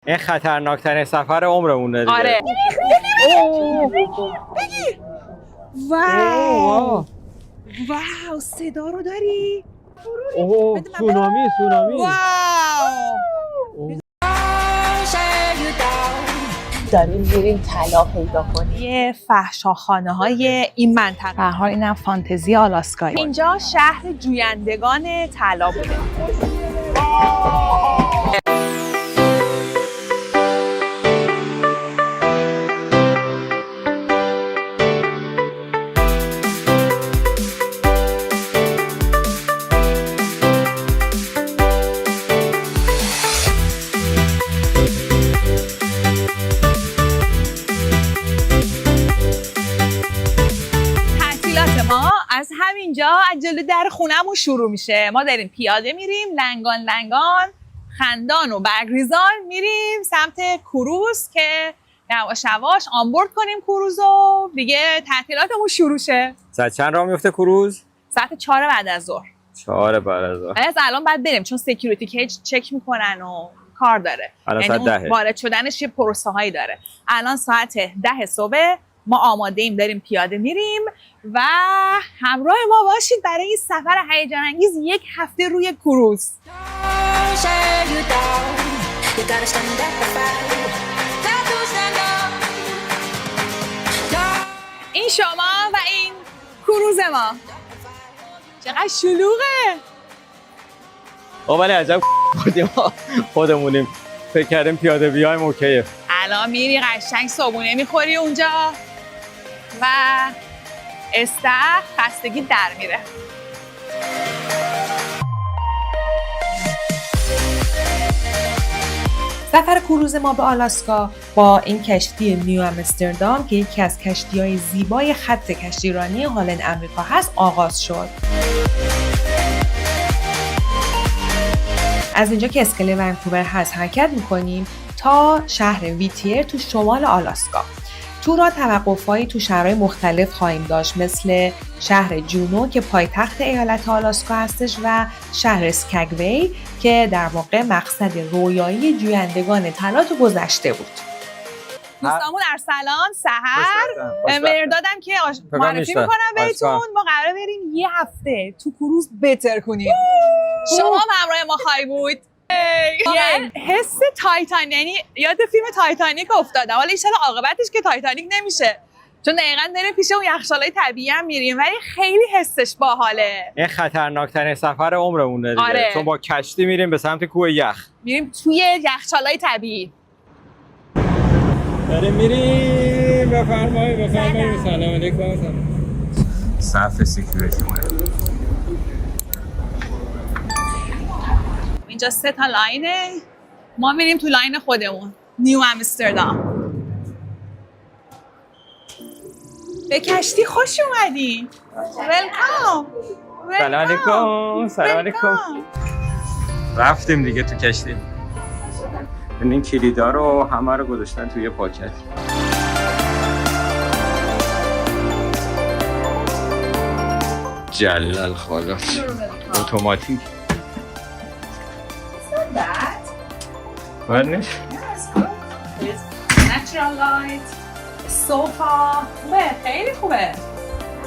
این خطرناکترین سفر عمرمونه دیگه. آره. بگی. واو. واو صدا رو داری؟ اوه سونامی. واو. داریم میریم طلا پیدا کنیم. یه فحشاخانه های این منطقه. به هر حال اینم فانتزی آلاسکایی. اینجا شهر جویندگان طلا بوده. از همینجا از جلوی در خونه‌مون شروع میشه. ما داریم پیاده میریم لنگان خندان و برگریزان میریم سمت کروز که یواش یواش آنبورد کنیم کروز و دیگه تعطیلاتمون شروع شه. ساعت چند راه میفته کروز؟ ساعت 4 بعد از ظهر. 4 بعد از ظهر. از الان بعد بریم چون سکیوریتی کیج چک میکنن و کار داره. الان ساعت 10. وارد شدنش یه پروسه هایی داره. الان ساعت 10 صبح. ما آماده ایم داریم پیاده میریم و همراه ما باشید برای این سفر هیجان انگیز 1 هفته روی کروز. این شما و این کروز ما. چقدر شلوغه. ولی عجب خودمونیم فکر کردیم پیاده بیایم اوکیه. الان میری قشنگ صبحونه میخوری اونجا و خستگی در میره. سفر کروز ما به آلاسکا با این کشتی نیو آمستردام که یکی از کشتی‌های زیبای خط کشتیرانی هالند امریکا هست آغاز شد. از اینجا که اسکله ونکوور هست حرکت میکنیم تا شهر ویتیر تو شمال آلاسکا. تو راه توقف‌هایی تو شهرهای مختلف خواهیم داشت مثل شهر جونو که پایتخت ایالت آلاسکا هستش و شهر اسکاگوی که در واقع مقصد رویایی جویندگان طلا تو گذشته بود. دوستامون ارسلان سحر مردادم که معرفی میکنم بهتون. ما قراره بریم 1 هفته تو کروز بتر کنیم. شما هم همراه ما خواهی بود. حس تایتانیک، یعنی یاد فیلم تایتانیک افتادم. حالا ان شاءالله عاقبتش که تایتانیک نمیشه چون دقیقاً داریم پیش اون یخچالای طبیعی هم میریم ولی خیلی حسش باحاله. این خطرناکترین سفر عمرمونه دیگه. آره. چون با کشتی میریم به سمت کوه یخ. میریم توی یخچالای طبیعی. داریم میریم. بفرمایید. سلام علیکم. صف سکیوریتی مونه. اینجا 3 تا لاینه. ما میریم تو لاین خودمون. نیو آمستردام. به کشتی خوش اومدین. ویلکام. سلام علیکم. رفتیم دیگه تو کشتی. این کلیدا رو همه رو گذاشتن توی پاکت. جلال خالا. اتوماتیک. ورنش؟ Natural light. صوفا. خوبه. خیلی خوبه.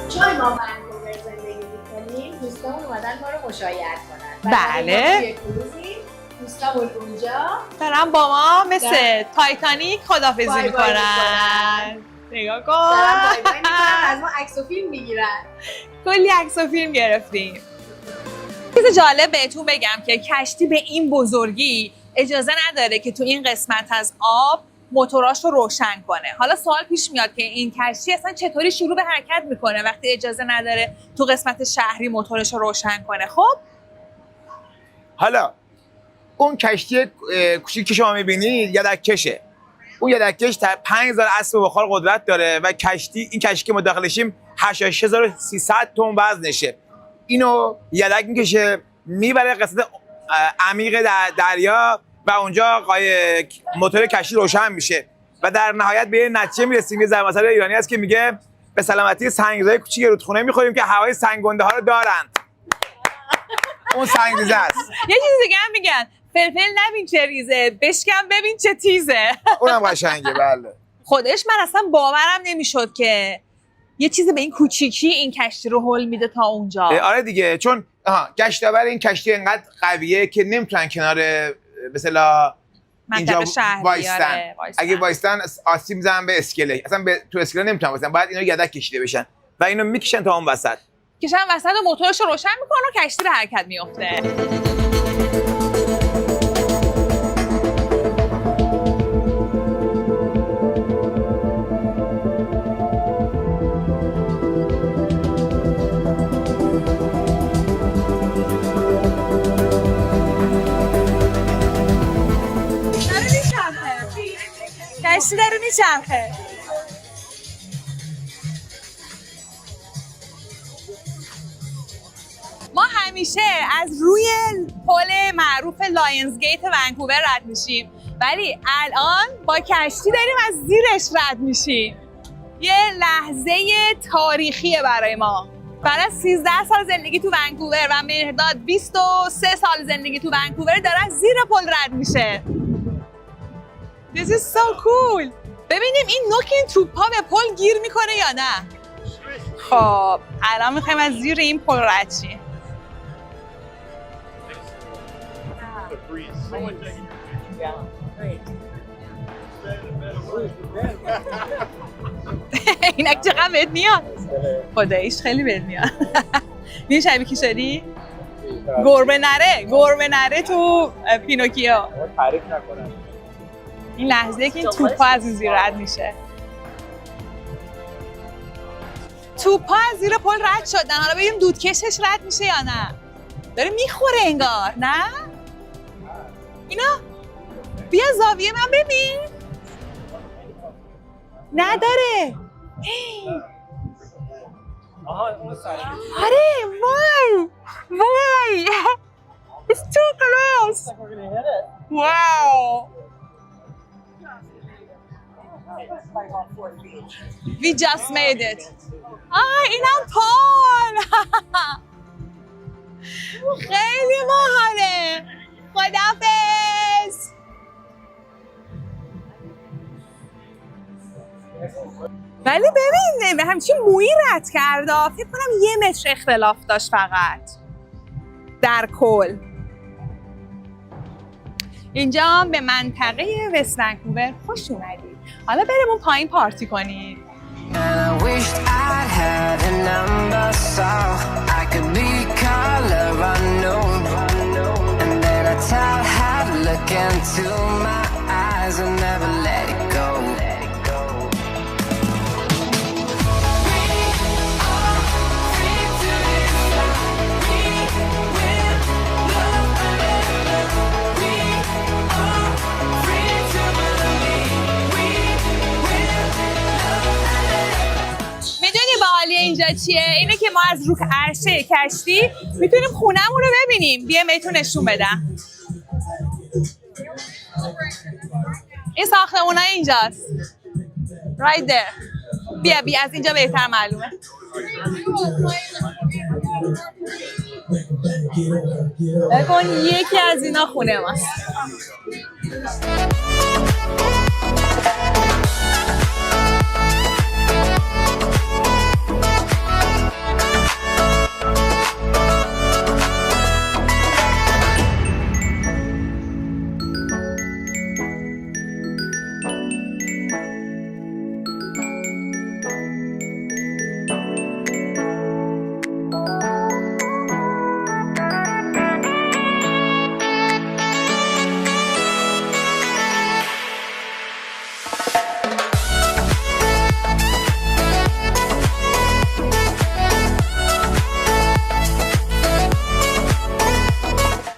چون ما ونکوور زندگی میکنیم دوستامون اومدن ما رو مشایعت کنن. بله. دوستامون اونجا دارن با ما مثل تایتانیک خدافظی میکنن. نگاه کن. از ما عکس و فیلم میگیرن. کلی عکس و فیلم گرفتیم. چیز جالب بهتون بگم که کشتی به این بزرگی اجازه نداره که تو این قسمت از آب موتوراش رو روشن کنه. حالا سوال پیش میاد که این کشتی اصلا چطوری شروع به حرکت میکنه وقتی اجازه نداره تو قسمت شهری موتورش رو روشن کنه. خب حالا اون کشتی کوچیکی که شما میبینید یدککشه. اون یدککش 5000 اسب بخار قدرت داره و این کشتی که ما داخلشیم 86300 تن وزنشه. اینو یدک میکشه میبره قسمت عمیق دریا و اونجا موتور کشتی روشن میشه و در نهایت به نتیجه میرسیم. یه ضرب مثل ایرانی هست که میگه به سلامتی سنگریزهای کوچیک رودخونه میخوریم که هوای سنگنده ها رو دارن. اون سنگریزه است. یه چیز دیگه هم میگن فلفل نبین چه ریزه، بشکن ببین چه تیزه. اونم قشنگه. بله خودش من اصلا باورم نمیشد که یه چیز به این کوچیکی این کشتی رو هول میده تا اونجا. آره دیگه، چون گشتاور این کشتی انقدر قویه که نمیتونن کنار مثلا اینجا وایستن. اگه وایستن آسیب میزنن به اسکله، اصلا تو اسکله نمیتونن وایستن، باید اینو یدک کشیده بشن و اینو میکشن تا اون وسط. کشن وسط و موتورش رو روشن میکنه و کشتی به حرکت میفته. کشتی داره میچرخه. ما همیشه از روی پل معروف لاینز گیت ونکوور رد میشیم، ولی الان با کشتی داریم از زیرش رد میشیم. یه لحظه تاریخیه برای ما. بعد از 13 سال زندگی تو ونکوور و مهرداد 23 سال زندگی تو ونکوور دارن زیر پل رد میشه. This is so cool. ببینیم این نوک این توپا به پل گیر میکنه یا نه. خب الان میخوایم از زیر این پل رد شیم. اینک چقدر بهت میاد؟ خداییش خیلی بهت میاد. این شبیه کی شدی؟ گربه نره تو پینوکیو. تعریف نکنم. این لحظه که این توپا از این زیر رد میشه. توپا از زیر پل رد شدن، حالا ببینیم دودکشش رد میشه یا نه. داره میخوره انگار، نه؟ اینا بیا زاویه من ببین. نداره. آره وای It's too close. Wow. We just made it. اینم پل. خیلی باحاله. خداحافظ. ولی ببین همچین مویی رد کرده. فکر کنم 1 متر اختلاف داشت فقط در کل. اینجا به منطقه وست ونکوور خوش اومدید. حالا بریم اون پایین پارتی کنیم. اینجا چیه؟ اینه که ما از رو عرشه کشتی میتونیم خونه‌مون رو ببینیم. بیایم بهتون نشون بدم. این ساختمونای اینجاست. Right there. بیا از اینجا بهتر معلومه. بکن یکی از اینا خونه ماست.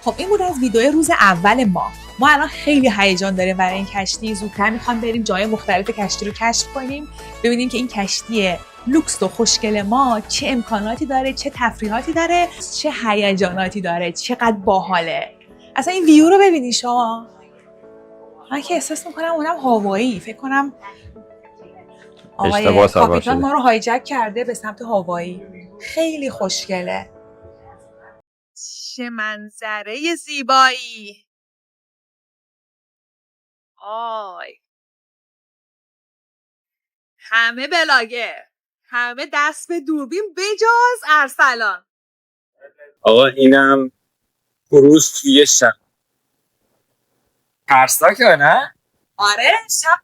خب این بود از ویدیو روز اول ما الان خیلی هیجان داریم برای این کشتی. زودتر میخوام بریم جای مختلف کشتی رو کشف کنیم، ببینیم که این کشتی لوکس و خوشگل ما چه امکاناتی داره، چه تفریحاتی داره، چه هیجاناتی داره، چقدر باحاله. اصلا این ویو رو ببینید شما. من که احساس میکنم اونم هاوایی، فکر کنم آقای کاپیتان ما رو هایجک کرده به سمت هاوایی. خیلی خوشگله. چه منظره زیبایی. آی همه بلاگر، همه دست به دوربین بجاز ارسلان. آقا اینم کروز توی شب. ترسناکه نه؟ آره شب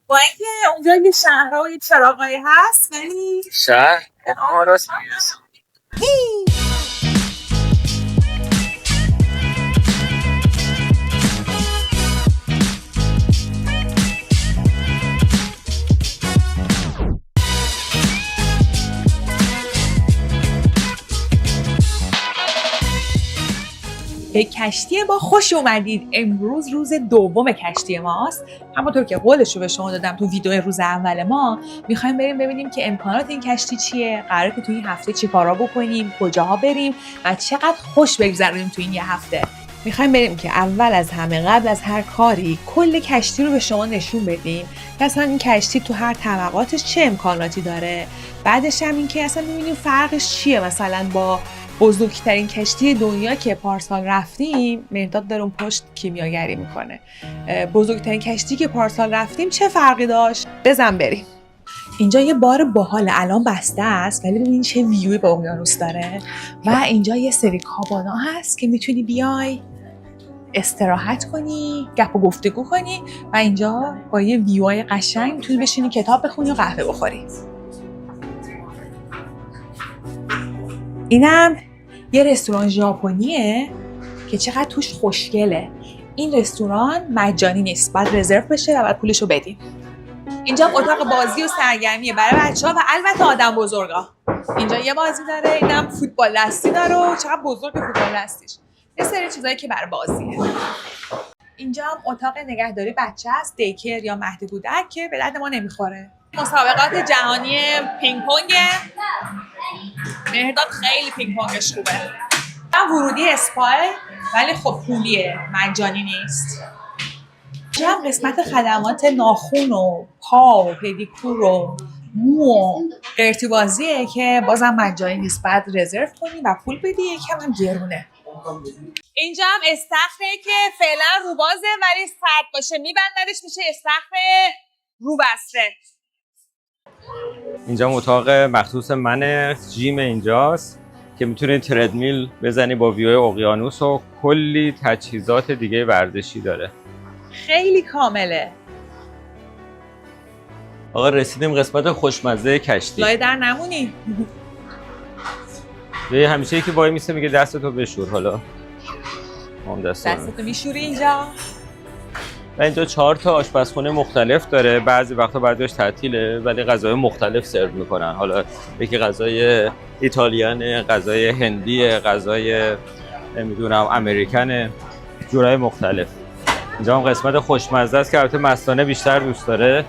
با اینکه اونجا یه شهرها و یه چراغایی هست ولی شهر؟ آها راست میگیرست. به کشتی ما خوش اومدید. امروز روز دوم کشتی ماست. همونطور که قولش رو به شما دادم تو ویدیو روز اول ما، میخوایم بریم ببینیم که امکانات این کشتی چیه، قراره که تو این هفته چی کارا بکنیم، کجاها بریم و چقدر خوش بگذرونیم تو این یه هفته. میخوایم بریم که اول از همه قبل از هر کاری کل کشتی رو به شما نشون بدیم که اصلا این کشتی تو هر طبقاتش چه امکاناتی داره. بعدش هم این که اصلا میبینیم فرقش چیه مثلا با بزرگترین کشتی دنیا که پارسال رفتیم. مرداد داره اون پشت کیمیاگری میکنه. بزرگترین کشتی که پارسال رفتیم چه فرقی داشت؟ بزن بریم. اینجا یه بار باحال الان بسته است ولی ببین چه ویوی به اقیانوس داره. و اینجا یه سری کابانا هست که میتونی بیای استراحت کنی، گپ و گفتگو کنی و اینجا با یه ویوهای قشنگ میتونی بشینی کتاب بخونی و قهوه بخوری. اینم یه رستوران ژاپنیه که چقدر توش خوشگله. این رستوران مجانی نیست، باید رزرو بشه و بعد پولشو بدیم. اینجا اتاق بازی و سرگرمیه برای بچه‌ها و البته آدم بزرگا. اینجا یه بازی داره، اینم فوتبال دستی داره و چقدر بزرگ فوتبال دستیش. یه سری چیزایی که برای بازیه. اینجا هم اتاق نگهداری بچه است، دیکر یا مهد کودک که به درد ما نمیخوره. مسابقات جهانی پینگ پونگ. مهرداد خیلی پینگ پونگش خوبه. ورودی اسپاه ولی خب پولیه، مجانی نیست. اینجا هم قسمت خدمات ناخون و پا و پدیکور و مو و قرتی بازیه که بازم مجانی نیست، بعد رزرو کنی و پول بدی، یکم هم گرونه. اینجا هم استخره که فعلا روبازه ولی سرد باشه میبندنش میشه استخر روبسته. اینجا اتاق مخصوص من، جیم اینجاست که میتونی تردمیل بزنی با ویوی اقیانوس و کلی تجهیزات دیگه ورزشی داره. خیلی کامله. آقا رسیدیم قسمت خوشمزه کشتی. لای در نمونی. به همیشه یکی وای میسه میگه دستتو بشور. حالا هم دستتو میشوری اینجا. و اینجا 4 تا آشپزخونه مختلف داره. بعضی وقتا بعدش تعطیله ولی غذای مختلف سرو میکنن. حالا یکی غذای ایتالیانه، غذای هندیه، غذای نمیدونم امریکنه، جورای مختلف. اینجا هم قسمت خوشمزه است که البته مستانه بیشتر دوست داره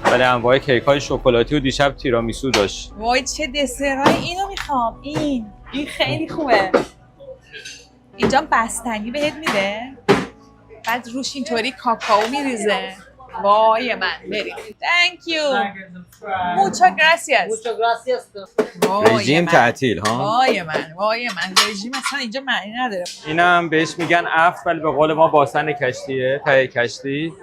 ولی انواع کیک‌های شکلاتی و دیشب تیرامیسو داشت. وای چه دسرای، اینو میخوام. این خیلی خوبه. اینجا بستنی بهت میده بعد روش اینطوری کاکائو میریزه. وای من بریم. Thank you. Muchas gracias. رژیم تعطیل ها. وای من رژیم اصلا اینجا معنی نداره. اینم بهش میگن افت ولی به قول ما باسن کشتیه، ته کشتی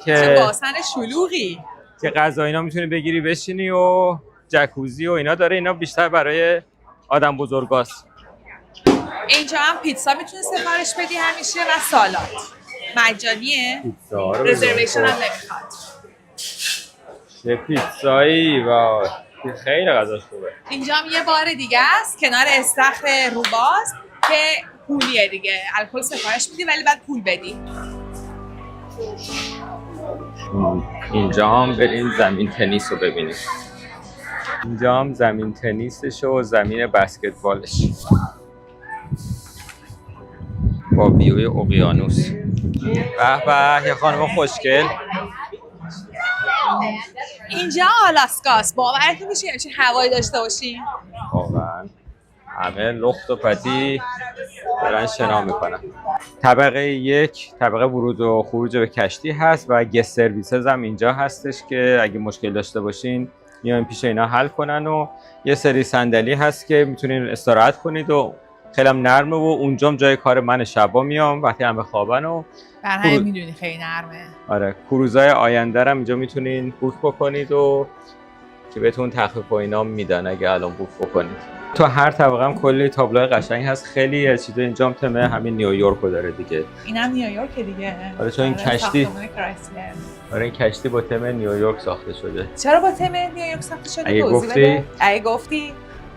چه که باسن شلوغی که غذا اینا میتونی بگیری بشینی و جکوزی و اینا داره. اینا بیشتر برای آدم بزرگاست. اینجا هم پیتزا میتونی سفارش بدی همیشه و سالاد مجانیه. پیتزا رو رزرویشن هم نمیخواد. چه پیتزایی و خیلی غذاش خوبه. اینجا هم یه بار دیگه است کنار استخر روباز که پولیه دیگه، الکل سفارش میدی ولی بعد پول بدی. اینجا هم بریم زمین تنیس رو ببینیم. اینجا هم زمین تنیسش و زمین بسکتبالش با ویوی اقیانوس. به به یه خانم خوشگل. اینجا آلاسکاست. باورتون میشه همچین هوایی داشته باشیم؟ واقعا همه لخت و پتی دارن شنا میکنن. طبقه 1 طبقه ورود و خروج به کشتی هست و گست سرویسز هم اینجا هستش که اگه مشکل داشته باشین میان پیش اینا حل کنن و یه سری صندلی هست که میتونین استراحت کنید و خیلی هم نرمه و اونجام جای کار من شبا میام وقتی همه خوابن و بر همین میدونی خیلی نرمه. آره کروزهای آینده رو اینجا میتونین بوک بکنید و که بهتون تخفیف و اینا میدن اگه الان بوک بکنید. تو هر طبقه هم کلی تابلوهای قشنگ هست، خیلی از چیزا اینجا هم تمه همین نیویورک رو داره دیگه. اینم نیویورک دیگه. آره چون این کشتی ساختمان کرایسلر. آره این کشتی با تم نیویورک ساخته شده. چرا با تم نیویورک ساخته شده؟ اگه گفتی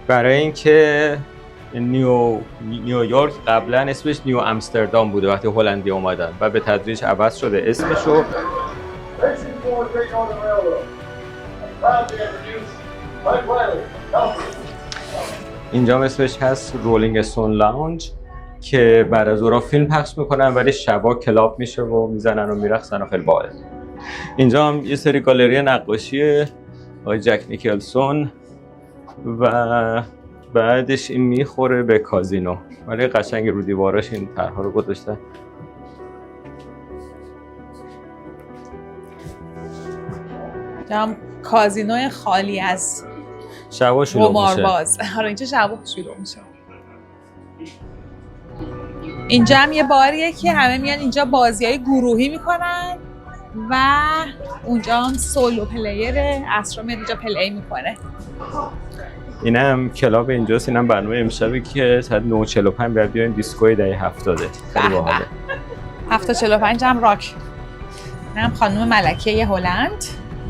برای اینکه نیویورک قبلا اسمش نیو امستردام بوده وقتی هلندی اومدن و به تدریج عوض شده اسمشو. اینجا اسمش هست رولینگ استون لاونج که بعد از اون فیلم پخش میکنن ولی شبا کلاب میشه و میزنن و میرقصن و خیلی باحال. اینجا هم یه سری گالری نقاشی آقای جک نیکلسون و بعدش این میخوره به کازینو ولی قشنگ رو دیواراش این طرح‌ها رو گذاشتن. جام کازینو خالی از شبا شلوغ میشه. آره اینجا شبا شلوغ میشه. اینجا هم یه باریه که همه میان اینجا بازی‌های گروهی میکنن و اونجا هم سولو پلیر اسرا میاد اینجا پلی میکنه. اینم کلاب اینجاست. اینم برنامه امشبی که ساعت 9:45 باید بیاین دیسکوی دهه 70. خیلی باحاله. 7:45 هم راک. اینم خانم ملکه هلند.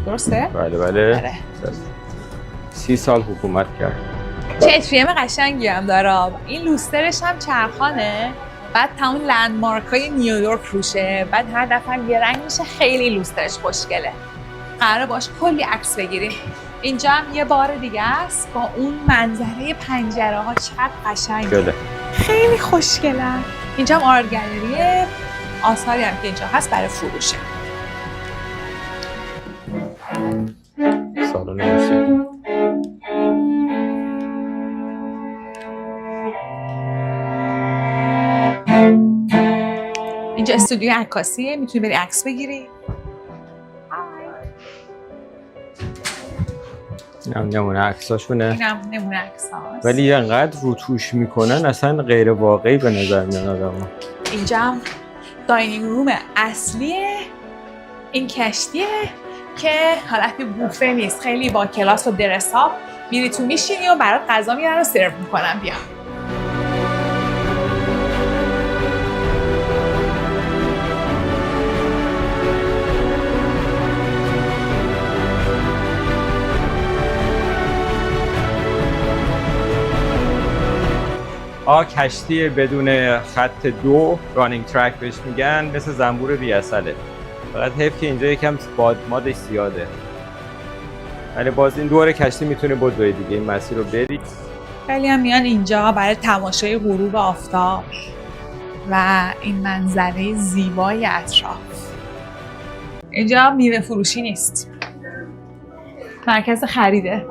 درسته؟ بله. 30 سال حکومت کرد. چه اتریم قشنگی هم داره. این لوسترش هم چرخانه. بعد تمام لندمارک‌های نیویورک روشه. بعد هر دفعه یه رنگ میشه. خیلی لوسترش خوشگله. قراره باش کلی عکس بگیریم. اینجا هم یه بار دیگه است با اون منظره پنجره ها چقدر قشنگه. خیلی خوشگله. اینجا هم آرت گالری آثاری هم که اینجا هست برای فروشه. سالن موسیقی. اینجا استودیو عکاسیه، میتونی بری عکس بگیری. اینم نمونه عکساشونه. اینم نمونه عکس هاست. ولی انقدر روتوش میکنن اصلا غیر واقعی به نظر میاد آدم‌ها. اینجا هم داینینگ روم اصلیه. این کشتیه که حالت بوفه نیست، خیلی با کلاس و درس‌ها میری تو میشینی و برات غذا میارن و سرو میکنن. بیا. کشتی بدون خط 2 رانینگ ترک بهش میگن، مثل زنبور بی‌اصله. فقط حیف که اینجا یکم بادمادش زیاده. ولی باز این دور کشتی میتونه بدوی دیگه این مسیر رو بری. خیلی هم میان اینجا برای تماشای غروب آفتاب و این منظره زیبای اطراف. اینجا میوه فروشی نیست، مرکز خریده.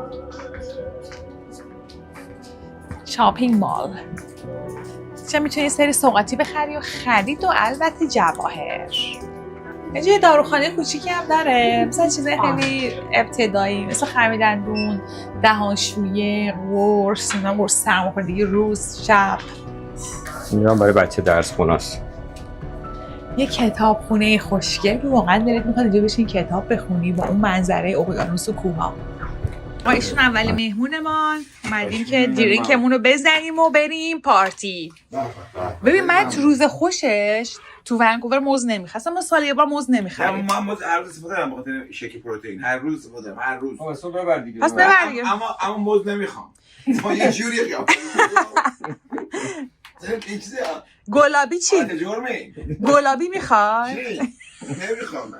شاپینگ مال. چه میتونی سری سوغاتی بخری و خرید و البته جواهر. اینجا یه داروخانه کوچیکی هم داره، مثلا چیزای خیلی ابتدایی مثل خمیردندون، دهانشویی، قرص، اینا قرص سرماخوردگی روز شب. اینجا برای بچه درس خونه‌ست. یه کتابخونه خوشگل که واقعا دلت میخواد اینجا بشین کتاب بخونی با اون منظره اقیانوس و کوه‌ها. ما ایشون اول مهمونمان اومدیم که درینکمون رو بزنیم و بریم پارتی. ببین من تو روز خوشش تو ونکوور موز نمیخواستم، من سال یه بار موز نمیخرم. من موز هر روز استفاده دارم بخاطر شیک پروتئین، هر روز استفاده دارم، هر روز. اصلا ببر دیگه. پس ببر دیگه. اما موز نمیخوام. ما یه جوری خیام. این چیزه. گلابی چی؟ گلابی میخوای؟ نمیخوام.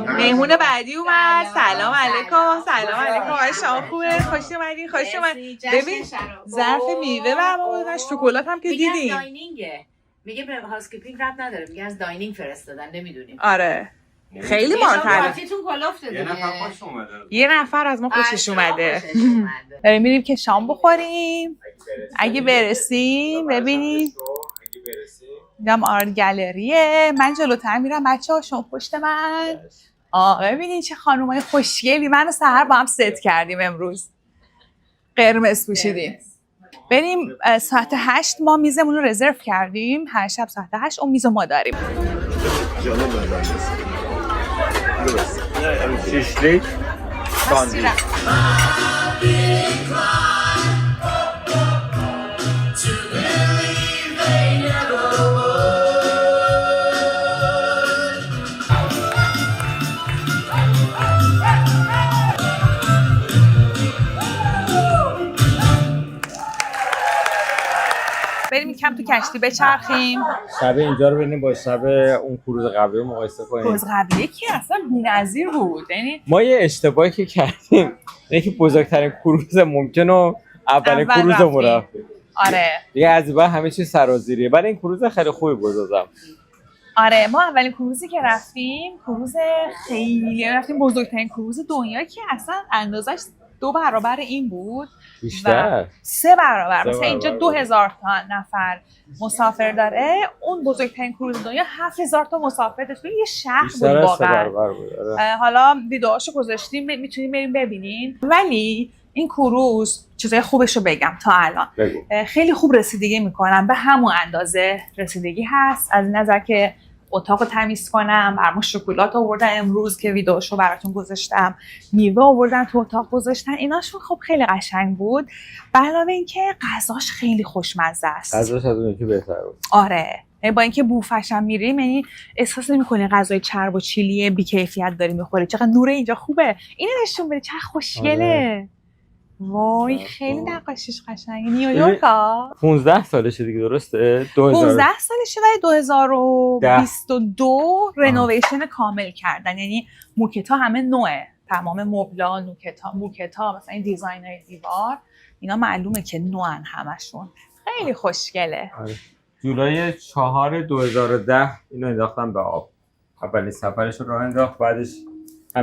مهمون بعدی اومد. سلام علیکم. سلام علیکم. آقای شما خوبه؟ خوش اومدین. خوش اومدین. ببین ظرف میوه برام گذاشت، شکلات هم که دیدین. داینینگه. میگه به هاوسکیپینگ ربط نداره، میگه از داینینگ فرستادن، نمیدونیم. آره. خیلی مال‌تره. پارتیتون کل افتاده. یه نفر از ما خوشش اومده. داریم میریم که شام بخوریم. اگه برسیم ببینیم. دیدم آرت گالریه. من جلوتر میرم، بچه‌ها شما پشت من. ببینین چه خانومای خوشگلی. منو سحر با هم ست کردیم امروز. قرمز پوشیدیم. بریم ساعت 8 ما میزمون رو رزرو کردیم، هر شب ساعت 8 اون میز ما داریم. شیشلیک ساندویچ. بریم یکم تو کشتی بچرخیم. شب اینجا رو ببینیم با شب اون کروز قبلی رو مقایسه کنیم. کروز قبلی که اصلا بی‌نظیر بود. یعنی ما یه اشتباهی که کردیم اینه که بزرگترین کروز ممکن رو اولین کروزمون رفتیم. آره. دیگه از این بعد همه چیز سرازیریه. برای این کروز خیلی خوبی گذاشتم. آره ما اولین کروزی که رفتیم کروز خیلی رفتیم بزرگترین کروز دنیا که اصلا اندازش 2 برابر این بود. بیشتر 3 برابر. مثلا اینجا 2000 تا نفر مسافر داره، اون بزرگترین کروز دنیا 7000 تا مسافر داشت. یه شهر بود واقعا. حالا ویدیوهاشو گذاشتیم میتونید بریم ببینین. ولی این کروز چیزای خوبش رو بگم تا الان خیلی خوب رسیدگی میکنن، به همون اندازه رسیدگی هست از نظر که اتاق رو تمیز کنم. برام شکلات آوردن امروز که ویدیوشو براتون گذاشتم، میوه آوردن تو اتاق گذاشتن، ایناشون خب خیلی قشنگ بود. به علاوه اینکه غذاش خیلی خوشمزه است. غذاش از اون که بهتر بود. آره با اینکه بوفش هم میریم یعنی احساس نمی‌کنی غذای چرب و چیلی بی‌کیفیت داری می‌خوری. چقدر نور اینجا خوبه. اینو نشون بده چقدر خوشگله. وای خیلی نقاشیش قشنگه. نیویورکا 15 سالشه دیگه درسته؟ 15 سالشه ولی 2022 رنوویشن کامل کردن. یعنی موکتا همه نوعه، تمام مبلا موکتا مثلا این دیزاینای دیوار اینا معلومه که نوعن همشون. خیلی خوشگله. جولای 4 2010 اینو انداختم به آب. اولین سفرش رو راه انداخت، بعدش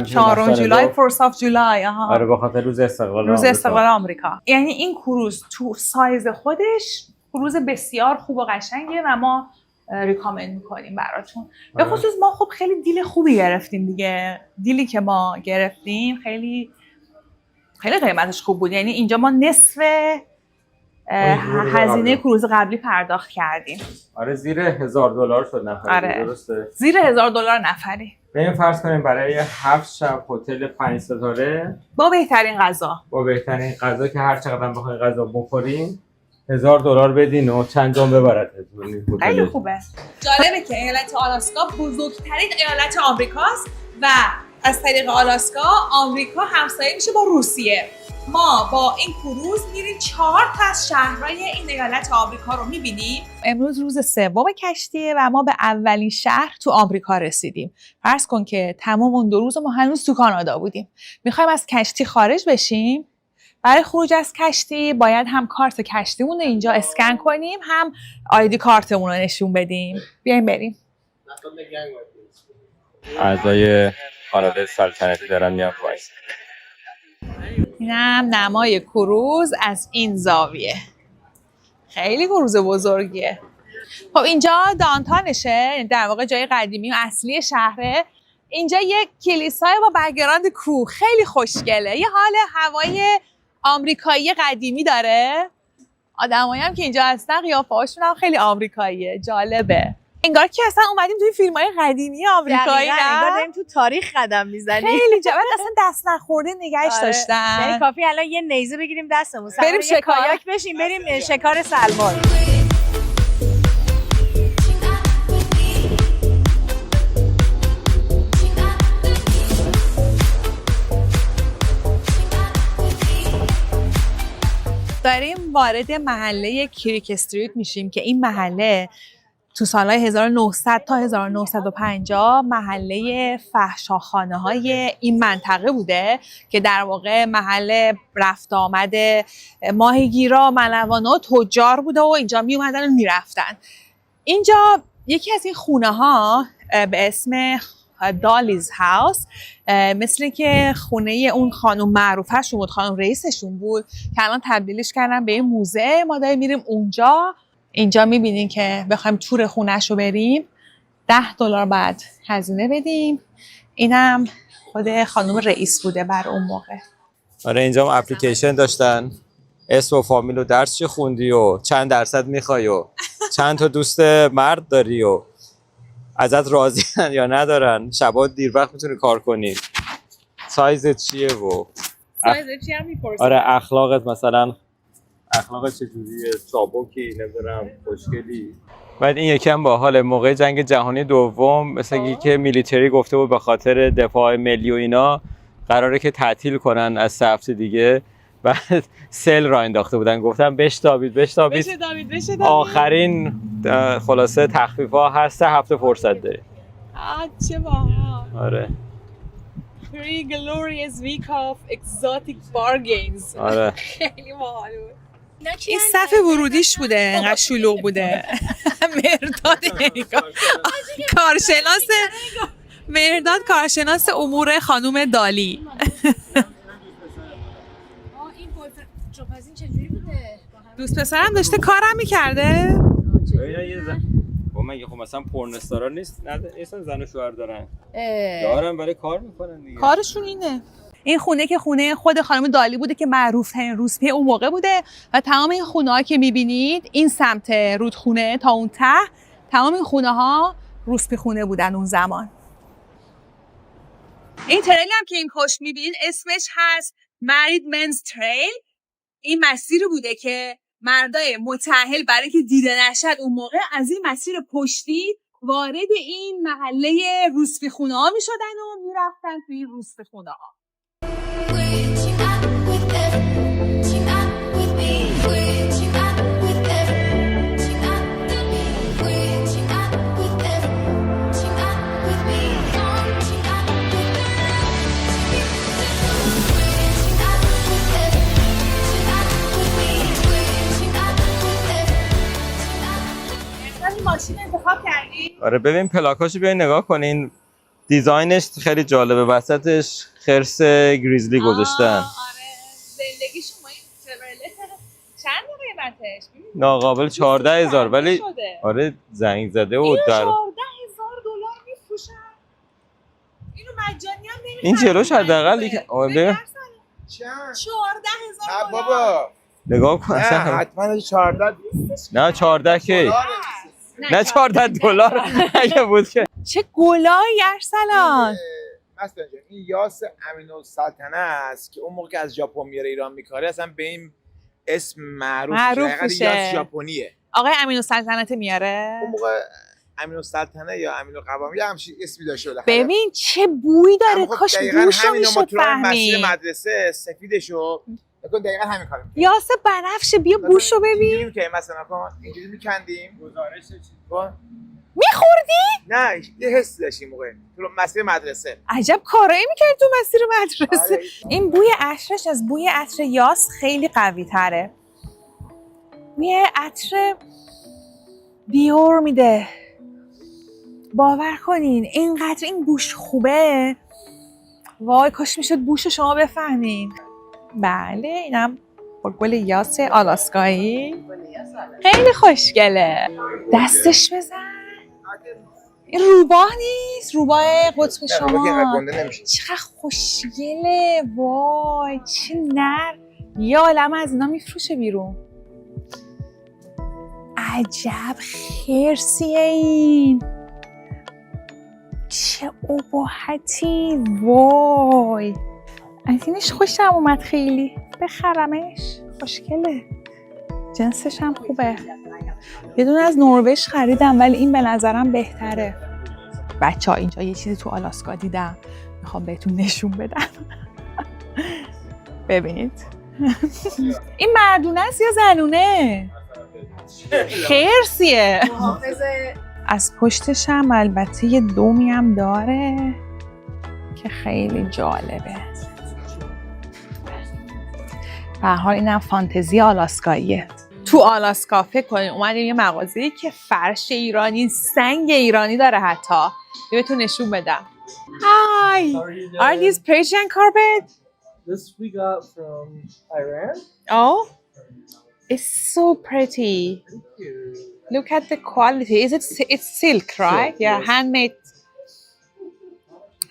4 جولای فرست آف جولای. آره به خاطر روز استقلال آمریکا. یعنی این کروز تو سایز خودش کروز بسیار خوب و قشنگه و ما ریکامند میکنیم براتون. به خصوص ما خب خیلی دیل خوبی گرفتیم دیگه. دیلی که ما گرفتیم خیلی خیلی قیمتش خوب بود. یعنی اینجا ما نصف هزینه کروز قبلی پرداخت کردیم. آره زیر $1000 شد نفری. آره. درسته؟ زیر $1000 نفری. بریم فرض کنیم برای 7 شب هتل 5 ستاره با بهترین غذا که هر چقدر بخواید غذا بخورین $1000 بدین و چند جام ببرتتون. خیلی خوبه. جالبه که ایالت آلاسکا بزرگترین ایالت آمریکاست و از طریق آلاسکا آمریکا همسایه میشه با روسیه. ما با این کروز میریم 4 تا از شهرهای این ایالت آمریکا رو میبینیم. امروز روز 3 کشتیه و ما به اولین شهر تو آمریکا رسیدیم. فرض کن که تمام اون 2 روز ما هنوز تو کانادا بودیم. میخوایم از کشتی خارج بشیم. برای خروج از کشتی باید هم کارت کشتیمون رو اینجا اسکن کنیم، هم آیدی کارتمون رو نشون بدیم. بیایم بریم. اعضای خانواده سلطنتی دارن میان پایین. اینم نمای کروز از این زاویه. خیلی کروز بزرگیه. خب اینجا دانتانشه، در واقع جای قدیمی و اصلی شهره. اینجا یک کلیسای با بک‌گراند کوه، خیلی خوشگله. یه حال هوای آمریکایی قدیمی داره. آدمایی هم که اینجا هستن قیافه‌هاشون هم خیلی آمریکاییه. جالبه. انگار که اصلا اومدیم توی فیلم‌های قدیمی آمریکایی، نه؟ انگار داریم تو تاریخ قدم میزنیم. خیلی جالب. اصلا دست نخورده نگهش داشتن. یعنی کافی الان یه نیزه بگیریم دستمون، بریم کایاک بشیم، بریم شکار سلمان. داریم وارد محله کریک استریت میشیم که این محله تو سالهای 1900 تا 1950 محله فحشاخانه‌های این منطقه بوده که در واقع محل رفت آمد ماهیگیرا، ملوانا و تجار بوده و اینجا می اومدن و میرفتن. اینجا یکی از این خونه‌ها به اسم دالیز هاوس، مثل که خونه اون خانم معروفه‌شون بود، خانم رئیسشون بود که الان تبدیلش کردن به این موزه. ما داریم میریم اونجا. اینجا میبینین که بخوایم تور خونه‌شو بریم $10 بعد هزینه بدیم. اینم خود خانم رئیس بوده بر اون موقع. آره اینجا هم اپلیکیشن داشتن اسم و فامیل و درس چی خوندی و چند درصد میخوای و چند تا دوست مرد داری و ازت راضی‌ان یا ندارن، شبا دیر وقت میتونی کار کنی، سایزت چیه و سایزت چی هم میپرسن. آره اخلاقت مثلا اخلاقت چجوریه، چابکی نمیدونم خوشگلی. بعد این یکم باحال موقع جنگ جهانی دوم مثلا که میلیتری گفته بود به خاطر دفاع ملی و اینا قراره که تعطیل کنن از 3 هفته دیگه، بعد سیل را انداخته بودن گفتن بشتابید آخرین خلاصه تخفیفا هر 3 هفته فرصت داری. چه باحال. آره 3 glorious week of exotic bargains. آره خیلی باحال بود. این صف ورودیش بوده، انقدر شلوغ بوده. مرداد کارشناس امور خانم دالی. دوست پسرم داشته کارم میکرده. مگه خب مثلا پورنستارا نیستن زن و شوهر دارن دارن ولی کار میکنن دیگه، کارشون اینه. این خونه که خونه خود خانم دالی بوده که معروف ترین روسپی اون موقع بوده و تمام این خونه ها که میبینید این سمت رودخونه تا اون ته تمام این خونه ها روسپی خونه بودن اون زمان. این تریلی هم که این پشت میبینید اسمش هست Married Men's Trail. این مسیری بوده که مردای متأهل برای اینکه دیده نشد اون موقع از این مسیر پشتی وارد این محله روسپی خونه ها میشدن و میرفتن توی این روسپی خونه ها. ماشین انتخاب کردی؟ آره ببین پلاکاشو بیاین نگاه کنین، دیزاینش خیلی جالبه، وسطش خرس گریزلی گذاشتن. آره زندگی شما این چورلت چند قیمتش؟ ناقابل 14000 ولی آره زنگ زده و در $14000 میفروشن. اینو مجانی هم نمیخرن. این جلوش حداقل آره چند؟ $14000 بابا نگاه کن اصلا حتما 14 نه 14 کی نه $14 اگه بود که چه گلایی ارسلان. مثلا این یاس امین‌السلطنه است که اون موقع که از ژاپن میاره ایران میکاره اصلا به این اسم معروف میشه. یاس ژاپنیه. آقای امین‌السلطنه میاره. اون موقع امین‌السلطنه یا امین‌القوامی یا همچین اسمی داشته بود. ببین چه بویی داره، کاش بوشو میشد فهمید. مسیر مدرسه سفیدشو بکن دقیقاً همین کارو. یاس بنفشه بیا بوشو ببین. اینجوری که مثلا کن اینجوری میکندیم گزارش چی کن میخوردی؟ نه یه حس داشتیم موقع تو مسیر مدرسه. عجب کارایی میکردی تو مسیر مدرسه. آره. این بوی عطرش از بوی عطر یاس خیلی قوی تره. بوی عطر دیور میده. باور کنین اینقدر این بوش خوبه، وای کاش میشد بوش شما بفهمین. بله اینم با گل یاس آلاسکایی خیلی خوشگله. دستش بزن. این روباه نیست، روباه قطب شما. چقدر خوشگله، وای چه نر. یه عالمه از اینا میفروشه بیرون. عجب خرسیه این، چه اباحتی، وای از اینش خوشم اومد خیلی، بخرمش، خوشگله، جنسش هم خوبه. یه دونه از نروژ خریدم ولی این به نظرم بهتره. بچه ها اینجا یه چیزی تو آلاسکا دیدم میخوام بهتون نشون بدم. ببینید این مردونه است یا زنونه؟ خرسیه. از پشتش هم البته یه دومی هم داره که خیلی جالبه. به هر حال اینم فانتزی آلاسکاییه. تو آلاسکا فکر کنین اومدیم یه مغازه‌ای که فرش ایرانی، سنگ ایرانی داره حتی. بهتون نشون بدم. Hi! Are these Persian carpet? This we got from Iran. Oh, it's so pretty. Look at the quality. It's silk, right? Silk, Yeah, yes.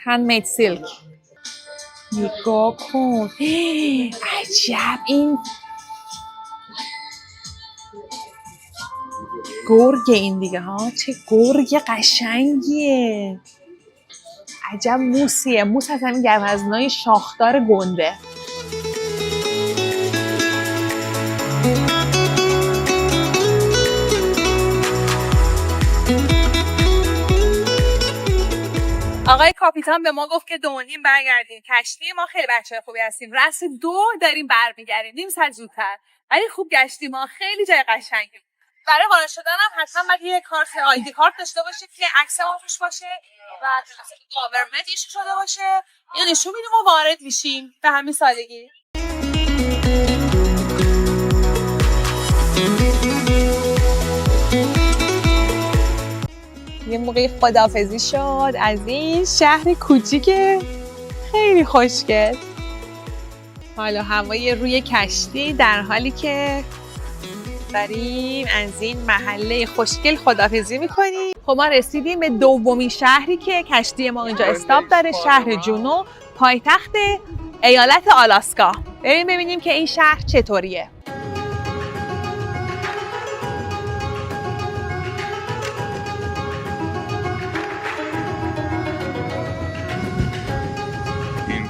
handmade silk. نگاه کن. عجب این گرگ این دیگه ها، چه گرگ قشنگیه. عجب موسیه، موس از همین گوزنای شاخدار گنده. آقای کاپیتان به ما گفت که 2:30 برگردیم کشتی. ما خیلی بچه خوبی هستیم، رأس 2 داریم برمیگردیم، نیم ساعت زودتر، ولی خوب گشتیم. ما خیلی جای قشنگی. برای وارد شدن هم حتما باید یه کارت آیدی کارت داشته باشید که عکس ما توش باشه و گاورمنت ایشو شده باشه. اینو نشون میدیم و وارد میشیم به همین سادگی. یه موقعی خداحافظی شد از این شهر کوچیک خیلی خوشگل. حالا هوای روی کشتی در حالی که داریم از این محله خوشگل خداحافظی میکنیم. خب ما رسیدیم به دومین شهری که کشتی ما اونجا استاپ داره، شهر جونو، پایتخت ایالت آلاسکا. بریم ببینیم که این شهر چطوریه.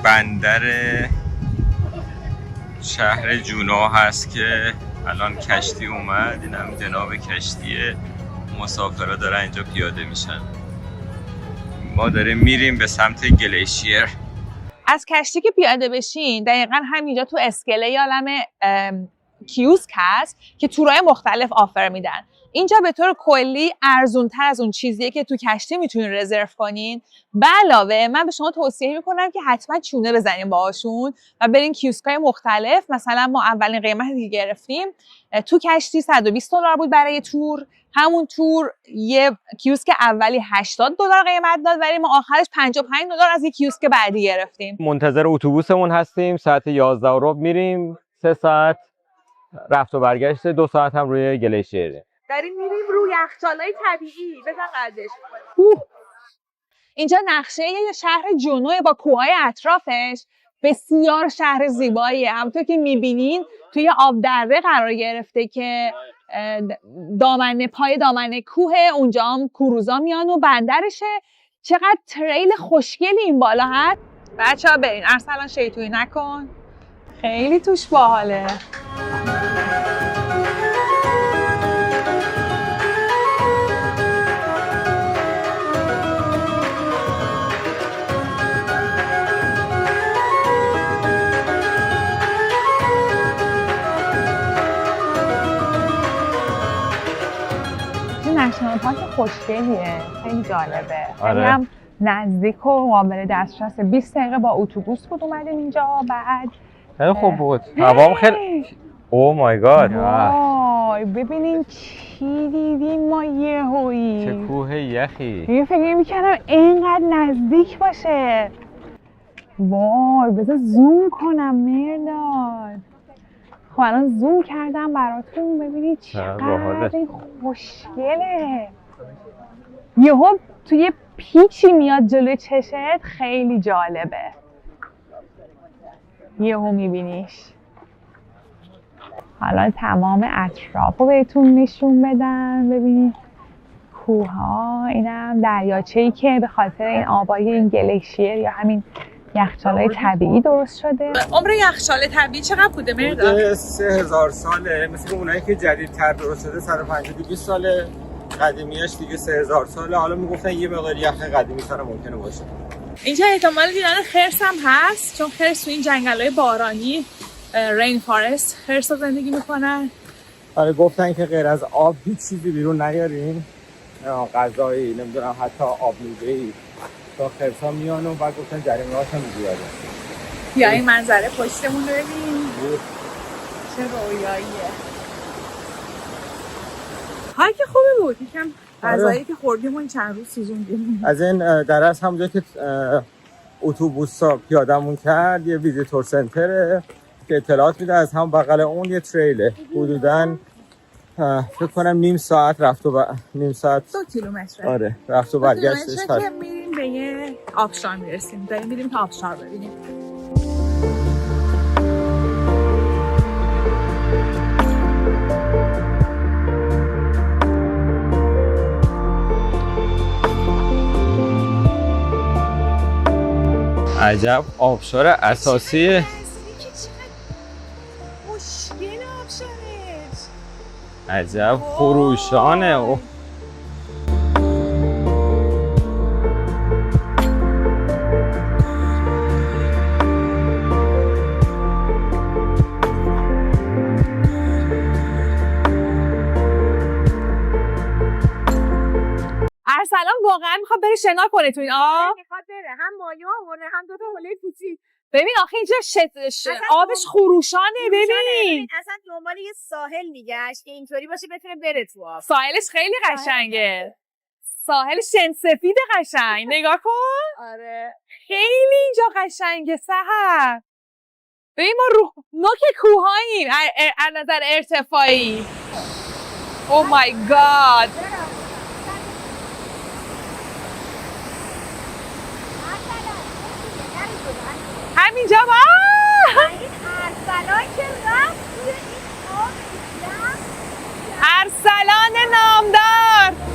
بندر شهر جونو هست که الان کشتی اومد. این هم جناب کشتی مسافرها دارن اینجا پیاده میشن. ما داریم میریم به سمت گلیشیر. از کشتی که پیاده بشین دقیقا همینجا تو اسکله یالم کیوسک هست که تورهای مختلف آفر میدن. اینجا به طور کلی ارزونتر از اون چیزیه که تو کشتی میتونین رزرو کنین. به علاوه من به شما توصیه میکنم که حتما چونه بزنین باهاشون و برین کیوسکای مختلف. مثلا ما اولین قیمتی که گرفتیم تو کشتی $120 بود برای تور. همون تور یه کیوسک اولی $80 قیمت داد، ولی ما آخرش $55 از یه کیوسک بعدی گرفتیم. منتظر اتوبوسمون هستیم، ساعت 11:15 میریم. 3 ساعت رفت و برگشت، 2 ساعت هم روی گلیشیره. داریم میریم روی یخچالای طبیعی. بزن قدش. اینجا نقشه یه شهر جنوب با کوههای اطرافش. بسیار شهر زیباییه. همونطور که میبینین توی آب دره قرار گرفته که پای دامنه کوه، اونجا هم کروزا میان و بندرشه. چقدر تریل خوشگلی این بالا هست. بچه ها برین، ارسلان شیطونی نکن، خیلی توش باحاله. نشنال پارک خوشگلیه، خیلی جالبه. خیلی هم نزدیک و قابل دسترسه. 20 دقیقه با اتوبوس بود اومدیم اینجا. بعد خیلی خوب بود. هوام خیلی او مای گاد. وای ببینین چی دیدیم ما یهویی. چه کوه یخی. یه فکر نمی‌کردم اینقدر نزدیک باشه. وای بذار زوم کنم مرداد. خب الان زوم کردم براتون ببینید چقدر این خوشگله. یهو توی پیچی میاد جلوی چشت، خیلی جالبه. یهو میبینیش. حالا تمام اطراف رو بهتون نشون بدم. ببینید کوها، اینم دریاچه‌ای که به خاطر این آبای این گلیشیر یا همین یخچالای طبیعی درست شده. عمر یخچال طبیعی چقدر بوده مرداد؟ 3000 ساله. مثل اونایی که جدیدتر درست شده 150-200 ساله. قدیمیاش دیگه 3000 ساله. حالا میگفتن یه مقدار یخ قدیمی تر ممکنه باشه. اینجا احتمال دیدن خرس هم هست، چون خرس تو این جنگل‌های بارانی رین فارست خرس‌ها زندگی میکنن. آره گفتن که غیر از آب هیچ چیزی بیرون نیارین. غذایی، نمیدونم حتی آب میوه‌ای. تا خرس‌ها میان و بعد گفتن جریمه‌هاش هم زیاده. یا این منظره پشتمون رو ببین. چه رویاییه. هایی که خوبی بود. یکم غذایی که خوردیم و این چند روز سوزوندیم. از این درس همونجا که اتوبوسا پیادمون کرد یه ویزیتور سنتره که اطلاعات میده. از هم بغل اون یه تریله. حدوداً فکر کنم نیم ساعت رفت و نیم ساعت 2 کیلومتر. آره رفت و برگشتش. که میریم به یه آبشار میرسیم. داریم میریم تا آبشار ببینیم. عجب آبشار اساسی. خوشگل آبشارش. عجب خروشانه. اوه. ارسلان واقعا میخواد بره شنا کنه تو این آب. میخواد بره، هم مایه آورده هم دوتا حوله پیچی. ببین آخه اینجا آبش خروشانه. ببین اصلا دنبال یه ساحل میگشت که اینطوری باشه بتونه بره تو آب. ساحلش خیلی قشنگه. ساحل شن سفید قشنگ. نگاه کن. آره خیلی اینجا قشنگه سحر. ببین ما رو نوک کوهاییم از نظر ارتفاعی. او مای گاد. همینجا با این ارسلان که رفت توی این آب دیدم. ارسلان نامدار.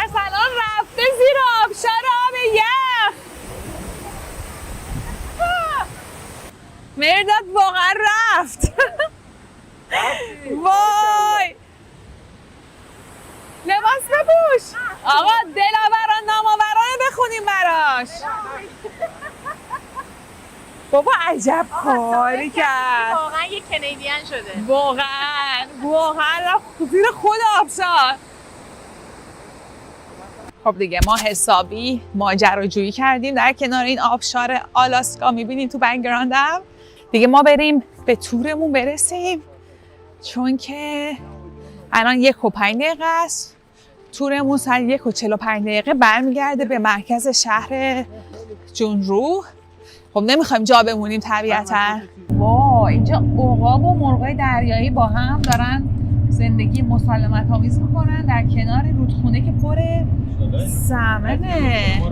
ارسلان رفته زیر آبشار آب یخ. مرداد واقعا رفت. وای لباس بپوش آقا. دلاوران نامآورانه بخونیم براش. بابا عجب کاری کرد. واقعا یه کنیدین شده. واقعا رفت زیر خود آبشار. خب دیگه ما حسابی ماجراجویی کردیم در کنار این آبشار آلاسکا. میبینیم تو بک‌گراندم. دیگه ما بریم به تورمون برسیم چون که الان 1:05 است. تورمون ساعت 1:45 برمیگرده به مرکز شهر جونرو. خب نمیخوایم جا بمونیم طبیعتا. وای اینجا عقاب و مرغای دریایی با هم دارن زندگی مسالمت آمیز میکنن در کنار رودخونه که پر سمنه.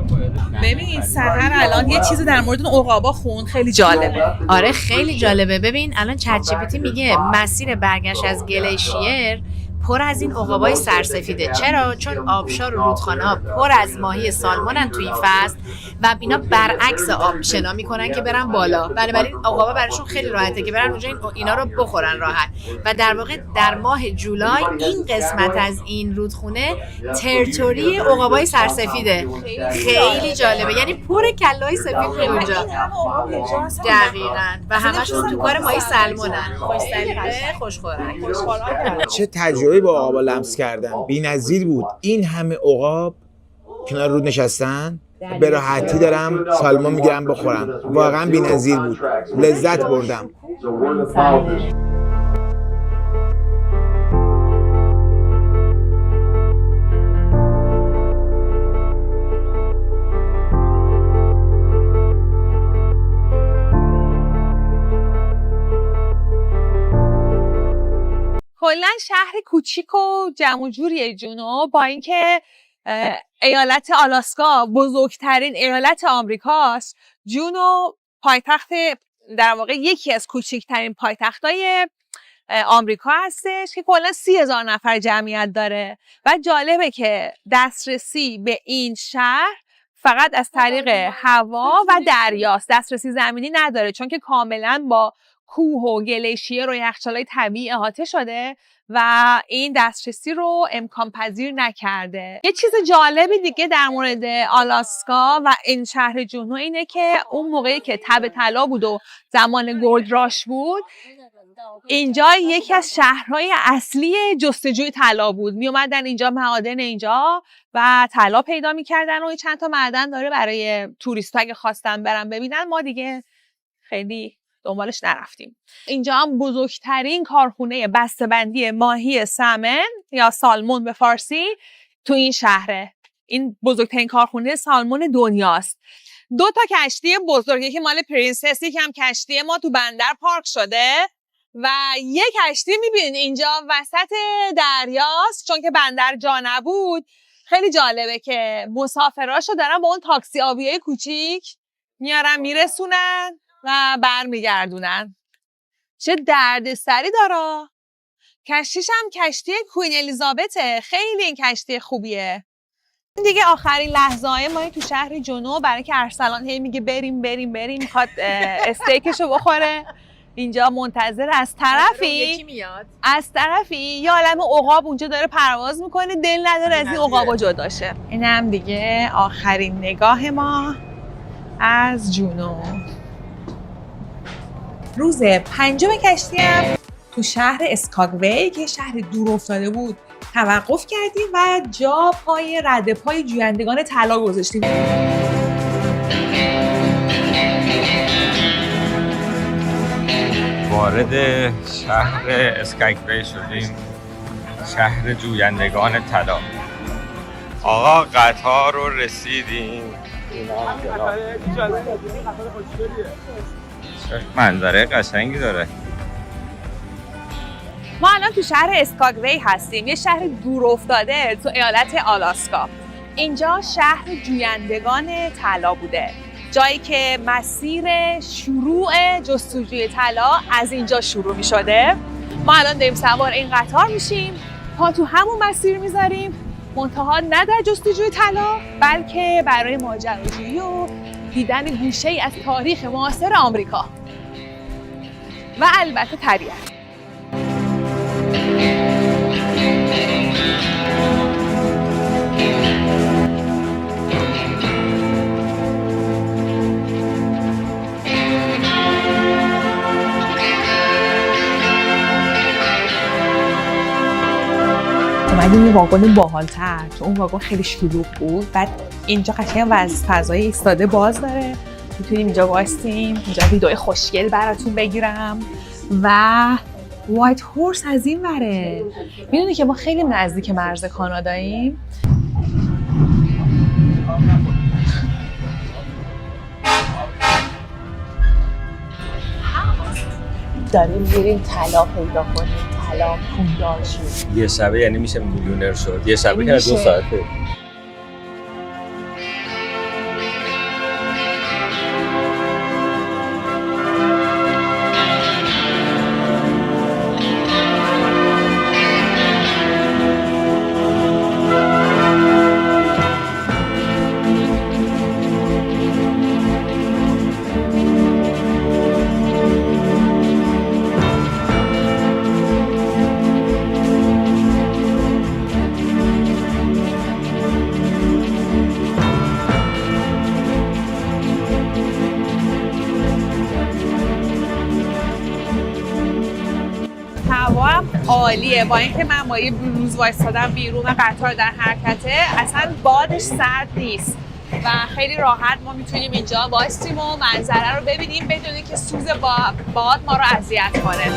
ببین سحر الان یه چیزی در مورد اون عقابا خون خیلی جالبه. آره خیلی جالبه. ببین الان چت جی پی تی میگه مسیر برگشت از گلیشیر پر از این عقابای سرسفیده. چرا؟ چون آبشار و رودخانه‌ها پر از ماهی سالمونن تو این فصل و اینا برعکس آب شنا میکنن که برن بالا. بنابراین عقابا براشون خیلی راحته که برن اونجا اینا رو بخورن راحت. و در واقع در ماه جولای این قسمت از این رودخونه تریتوری عقابای سرسفیده. خیلی جالبه. یعنی پر کلای سفید اونجا. دقیقاً. و همشون تو کار ماهی سلمونن. خوش سلیقه، خوشخورن. چه تجربه با عقابا لمس کردم بی‌نظیر بود. این همه عقاب کنار رود نشستن، به راحتی دارم سالمون میگیرم بخورم. واقعا بی‌نظیر بود. لذت بردم. کلا شهر کوچیک و جمع و جوریه جونو. با اینکه ایالت آلاسکا بزرگترین ایالت آمریکاست، جونو پایتخت در واقع یکی از کوچکترین پایتختای آمریکا هستش که کلا 30,000 نفر جمعیت داره. و جالبه که دسترسی به این شهر فقط از طریق هوا و دریاست. دسترسی زمینی نداره چون که کاملا با کوه و گلیشیر و یخچالای طبیعی احاطه شده و این دسترسی رو امکان پذیر نکرده. یه چیز جالبی دیگه در مورد آلاسکا و این شهر جونو اینه که اون موقعی که تب طلا بود و زمان گلد راش بود، اینجا یکی از شهرهای اصلی جستجوی طلا بود. می اومدن اینجا معادن اینجا و طلا پیدا می‌کردن و چند تا معدن داره برای توریست‌ها اگه خواستن برن ببینن. ما دیگه خیلی دنبالش نرفتیم. اینجا هم بزرگترین کارخونه بسته‌بندی ماهی سمن یا سالمون به فارسی تو این شهره. این بزرگترین کارخونه سالمون دنیاست. 2 تا کشتی بزرگ، یکی مال پرنسس، یکی هم کشتی ما تو بندر پارک شده و یه کشتی میبینید اینجا وسط دریاست، چون که بندر جا نبود. خیلی جالبه که مسافراشو دارن با اون تاکسی آبیای کوچیک میارن میرسونن و برمیگردونن. چه دردسری داره. کشتیش هم کشتی کوین الیزابته. خیلی این کشتی خوبیه. دیگه آخرین لحظه های ما تو شهر جنوب، برای که ارسلان هی میگه بریم بریم بریم، میخواد استیکشو بخوره. اینجا منتظر از طرفی یه عالم عقاب اونجا داره پرواز میکنه، دل نداره از این عقابا جدا شه. اینم دیگه آخرین نگاه ما از جنوب. روز پنجم کشتی هم تو شهر اسکاگوی که شهر دور افتاده بود توقف کردیم و جا پای رده پای جویندگان طلا گذاشتیم. وارد شهر اسکاگوی شدیم، شهر جویندگان طلا. آقا قطار رو رسیدیم. منظره قشنگی داره. ما الان تو شهر اسکاگوی هستیم، یه شهر دور افتاده تو ایالت آلاسکا. اینجا شهر جویندگان طلا بوده، جایی که مسیر شروع جستجوی طلا از اینجا شروع می شده. ما الان داریم سوار این قطار میشیم، پا تو همون مسیر میذاریم، منتها نه در جستجوی طلا، بلکه برای ماجراجویی و دیدن گوشه‌ای از تاریخ معاصر آمریکا و البته طبیعت. اومدیم یه واگن باحال‌تر، چون اون واگن خیلی شلوغ بود. بعد اینجا قشنگ فضای ایستاده باز داره، میتونیم اینجا وایستیم، اینجا ویدئوی خوشگل براتون بگیرم. و وایت هورس از این وره. میدونی که ما خیلی نزدیک مرز کاناداییم. داریم میریم طلا پیدا کنیم، طلا پولدار شد. یه شبه یعنی میشه میلیونر شد. یه شبه که 2 ساعته. عالیه، با اینکه من با یه بلوز وایسادم بیرون و قطار در حرکته، اصلا بادش سرد نیست و خیلی راحت ما میتونیم اینجا وایسیم و منظره رو ببینیم بدون اینکه سوز باد ما رو اذیت کنه.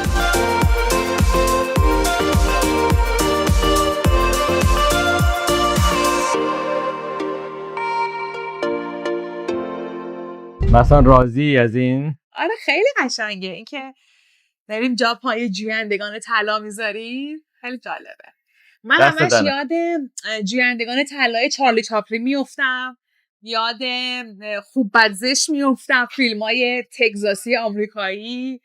مثلا راضی از این؟ آره خیلی قشنگه اینکه داریم جا پای جویندگان طلا میذاریم. خیلی جالبه. من همش یاد جویندگان طلای چارلی چاپلین میافتم، یاد خوب بدزش میافتم، فیلمای تگزاسی آمریکایی.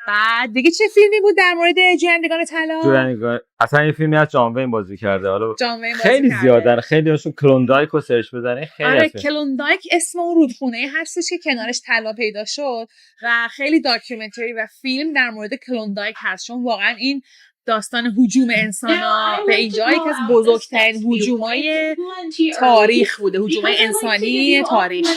بعد دیگه چه فیلمی بود در مورد جویندگان طلا؟ اصلا یه فیلمی از جان وین بازی کرده. حالا خیلی کرده. زیادن، خیلی هاشون کلوندایک رو سرچ بزنه. خیلی آره کلوندایک اسم اون رودخونه هستش که کنارش طلا پیدا شد و خیلی داکیومنتری و فیلم در مورد کلوندایک هست، چون واقعا این داستان هجوم انسان‌ها به اینجا یکی از بزرگترین هجوم‌های تاریخ بوده، هجوم‌های انسانی تاریخ.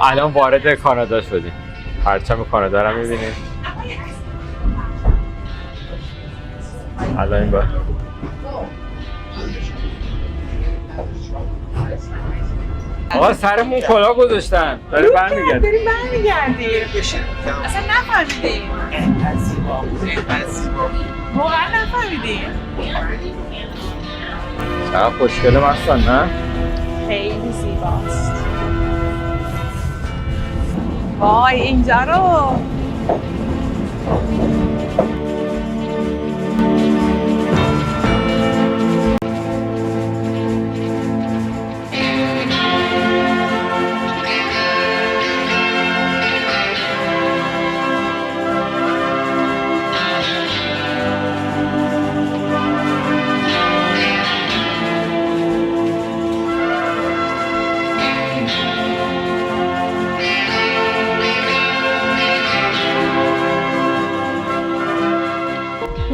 الان وارد کانادا شدیم. پرچم کانادا رو می‌بینیم. الان این با آقا سرمون کلاه گذاشتن. داریم برمیگردیم. داریم برمیگردیم. اصلا نفهمیدیم. واقعا نفهمیدیم. چقدر خوشگله مثلا نه؟ خیلی زیباست. وای اینجا رو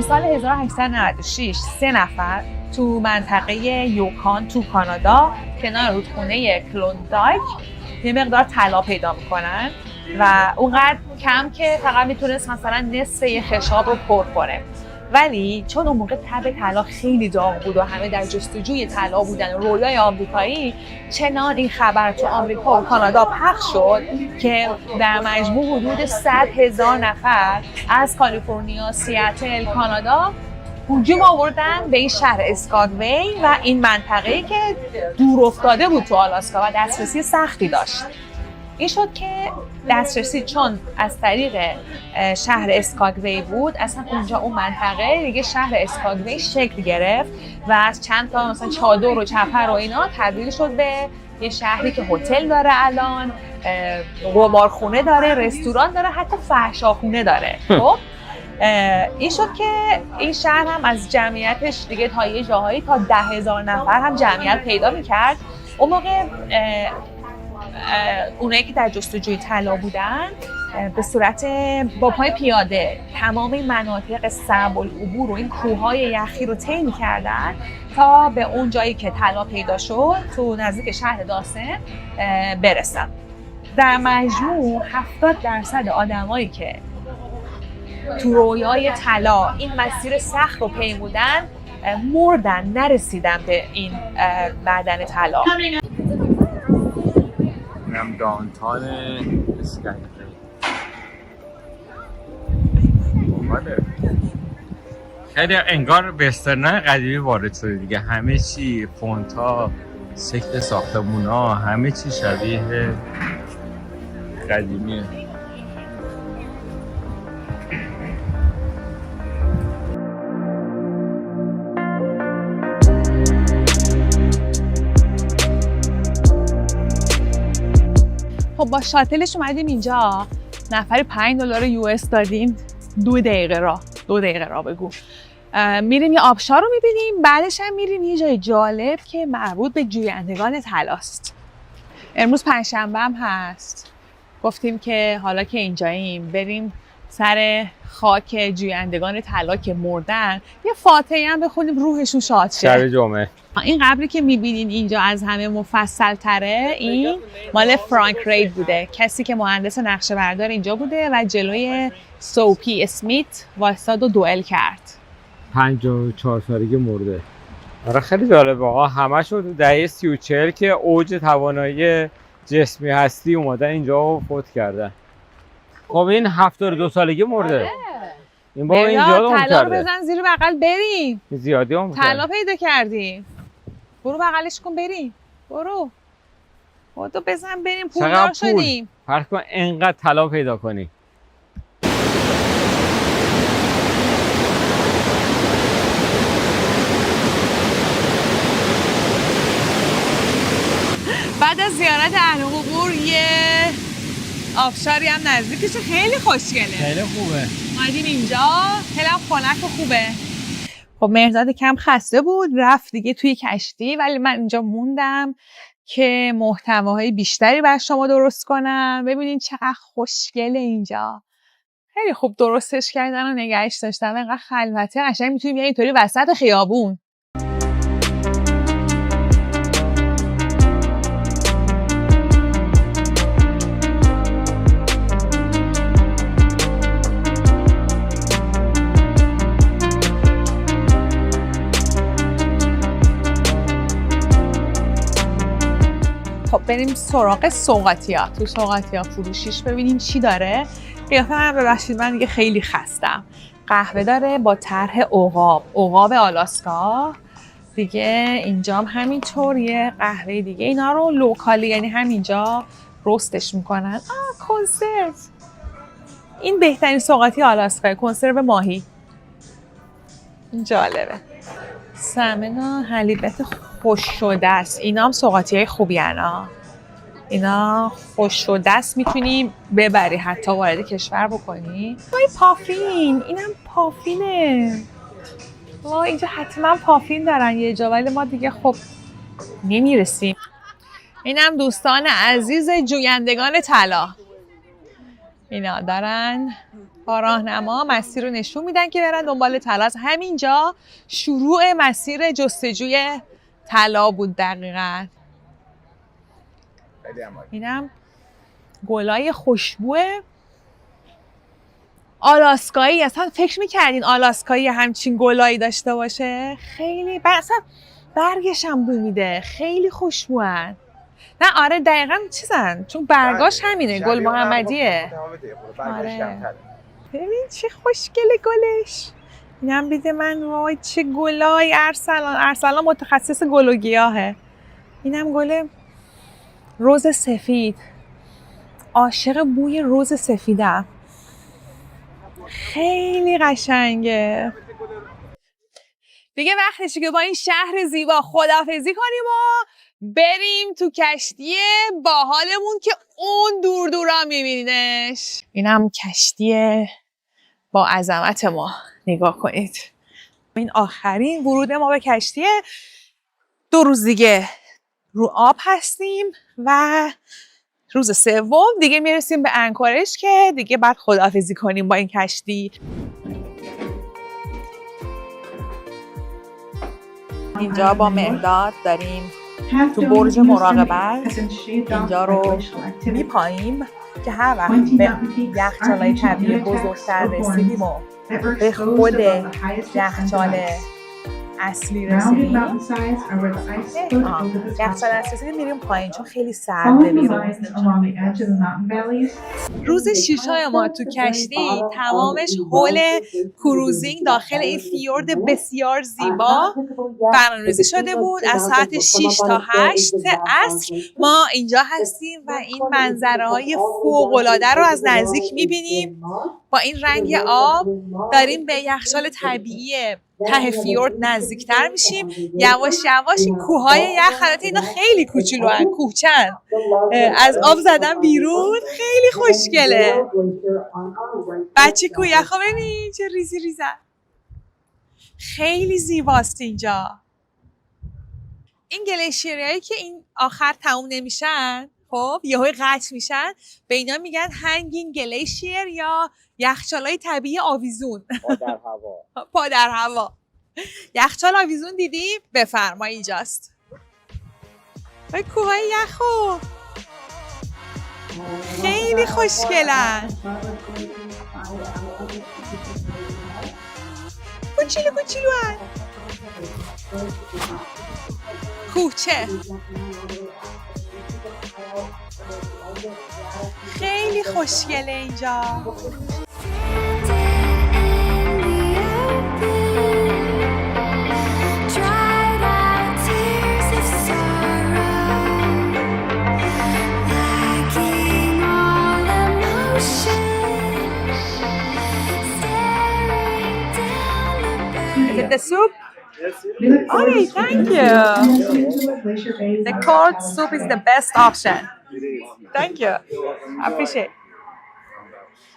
سال 1896 3 نفر تو منطقه یوکان تو کانادا کنار رودخونه کلوندایک یه مقدار طلا پیدا میکنن و اونقدر کم که فقط میتونست مثلا نصف یه خشاب رو پر کنه. ولی چون اون موقع تب طلا خیلی داغ بود و همه در جستجوی طلا بودن و رویای آمریکایی، چنان این خبر تو آمریکا و کانادا پخش شد که در مجموع حدود 100,000 نفر از کالیفرنیا، سیاتل، کانادا هجوم آوردن به این شهر اسکاگوی و این منطقه‌ای که دور افتاده بود تو آلاسکا و دسترسی سختی داشت. این شد که دسترسی چون از طریق شهر اسکاگوی بود، اصلا اونجا اون منطقه دیگه شهر اسکاگوی شکل گرفت و از چند تا مثلا چادر و چپر و اینا تبدیل شد به یه شهری که هتل داره، الان قمارخونه داره، رستوران داره، حتی فحشاخونه داره. خب این شد که این شهر هم از جمعیتش دیگه تا یه جاهایی تا 10,000 نفر هم جمعیت پیدا می‌کرد. اون موقع اونایی که در جستجوی طلا بودن به صورت با پای پیاده تمام این مناطق صعب العبور و این کوههای یخی رو طی می‌کردن تا به اون جایی که طلا پیدا شد تو نزدیک شهر داسن برسن. در مجموع 70% آدمایی که تو رویای طلا این مسیر سخت رو پیمودن مردن، نرسیدن به این معدن طلا. اینم دانتان اسکاگوی. خیلی انگار وسترن قدیمی وارد شده دیگه. همه چی، فونت‌ها، شکل ساختمون‌ها، همه چی شبیه قدیمیه. خب با شاتلش اومدیم اینجا، نفری $5 US دادیم. 2 دقیقه راه بگو. میریم یه آبشار رو میبینیم، بعدش هم میریم یه جای جالب که مربوط به جویندگان طلاست. امروز پنجشنبه هم هست، گفتیم که حالا که اینجاییم بریم سر خاک جویندگان طلا که مردن یه فاتحه هم بخونیم روحشون شاد شه. شب جمعه. این قبری که میبینین اینجا از همه مفصل تره، این مال فرانک رید بوده، کسی که مهندس نقشه بردار اینجا بوده و جلوی سوپی اسمیت وایستاد و دوئل کرد. 54 سالگی مرده. آره خیلی جالبه آقا، همش رو دهه 30 و 40 که اوج توانایی جسمی هستی اومدن اینجا و فوت کردن. خب این 72 سالگی مرده. این بابا اینجا عمر کرده. طلا رو بزن زیر بغل بریم. زیادی عمر کرده. طلا پیدا کردیم. برو بغلش کن بریم. برو. خودتو بزن بریم، پولدار شدیم. فرض کن انقدر طلا پیدا کنی. بعد از زیارت اهل قبور یه آبشاری هم نزدیکشه، خیلی خوشگله. خیلی خوبه. اومدیم اینجا، خیلی هم خنک و خوبه. خب مهرداد کم خسته بود، رفت دیگه توی کشتی، ولی من اینجا موندم که محتواهای بیشتری بر شما درست کنم. ببینین چقدر خوشگله اینجا. خیلی خوب درستش کردن و نگهش داشتم. اینقدر خلوته، قشنگ میتونیم یه اینطوری وسط خیابون. خب بریم سراغ سوغاتیا. تو سوغاتیا فروشیش ببینیم چی داره. قیافه من ببخشید من دیگه خیلی خستم. قهوه داره با طرح عقاب آلاسکا. دیگه اینجا هم همینطور یه قهوه دیگه، اینا رو لوکالی یعنی همینجا روستش میکنن. کنسرو. این بهترین سوغاتی آلاسکا، کنسرو ماهی. این جالبه. سمنا حلیبت خوش شده است. اینا هم سوغاتی های خوبی هن. اینا خوش شده است، میتونی ببری حتی وارد کشور بکنی. وای پافین، اینم پافینه. ما اینجا حتما پافین دارن یه جا، ولی ما دیگه خب نمیرسیم. اینم دوستان عزیز جویندگان طلا. اینا دارن با راهنما مسیر رو نشون میدن که برن دنبال طلا. از همینجا شروع مسیر جستجوی طلا بود دقیقاً. اینم گلای خوشبوه آلاسکایی. اصلا فکر میکردین آلاسکایی همچین گلایی داشته باشه؟ خیلی اصلا برگش هم بو میده، خیلی خوشبوهن. نه آره دقیقاً چیزن، چون برگاش همینه، گل محمدیه. آره. ببین چه خوشگله گلش. اینم بیده من، وای چه گلای. ارسلان متخصص گل و گیاهه. اینم گل رز سفید. عاشق بوی رز سفیدم، خیلی قشنگه. دیگه وقتشه که با این شهر زیبا خداحافظی کنیم و بریم تو کشتی باحالمون که اون دور دورا میبینینش. اینم کشتی با عظمت ما، نگاه کنید. این آخرین ورود ما به کشتیه. 2 روز دیگه رو آب هستیم و روز سوم دیگه میرسیم به انکورج که دیگه بعد خداحافظی کنیم با این کشتی. اینجا با مهداد داریم تو برج مراقبت اینجا رو میپاییم که هر وقت به یخچالای طبیعی بزرگتر رسیدیم و به خود یخچال اصلی رسیدیم. یخچال اصلی میریم پایین چون خیلی سرده بیرون. روز 6 ما تو کشتی تمامش هول کروزینگ داخل این فیورد بسیار زیبا برنامه‌ریزی شده بود. از ساعت 6 تا 8 عصر ما اینجا هستیم و این منظره های فوق‌العاده رو از نزدیک میبینیم. با این رنگ آب داریم به یخچال طبیعی ته فیورد نزدیکتر میشیم. یواش یواش این کوههای یخ، البته اینا خیلی کوچولوان، کوچن، از آب زدن بیرون. خیلی خوشگله. بچه کوه یخا ببین چه ریزی ریزن. خیلی زیباست اینجا. این گلیشیرهایی که این آخر تموم نمیشن، خب یهوی قطع میشن، به اینا میگن هنگینگ گلیشیر یا یخچالای طبیعی آویزون. پا در هوا. یخچال آویزون دیدی؟ بفرما اینجاست. کوههای یخو خیلی خوشگلن. کوچیلو کوچیلو هن. کوچه خیلی خوشگله اینجا. Is it the soup? Okay, thank you. The cold soup is the best option. Thank you. I appreciate.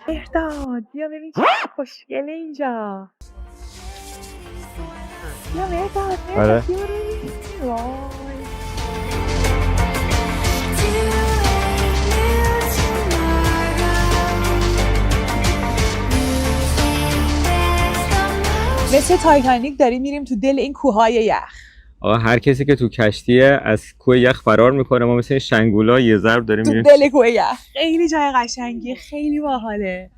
مهداد بیا ببین چه خوشگله اینجا. بیا مهداد بیا ببین. وای. مثل تایتانیک داریم میریم تو دل این کوههای یخ. آقا هر کسی که تو کشتیه از کوه یخ فرار میکنه، ما مثل شنگولا یه ضرب داریم میریم تو دل کوه یخ. خیلی جای قشنگی، خیلی باحاله.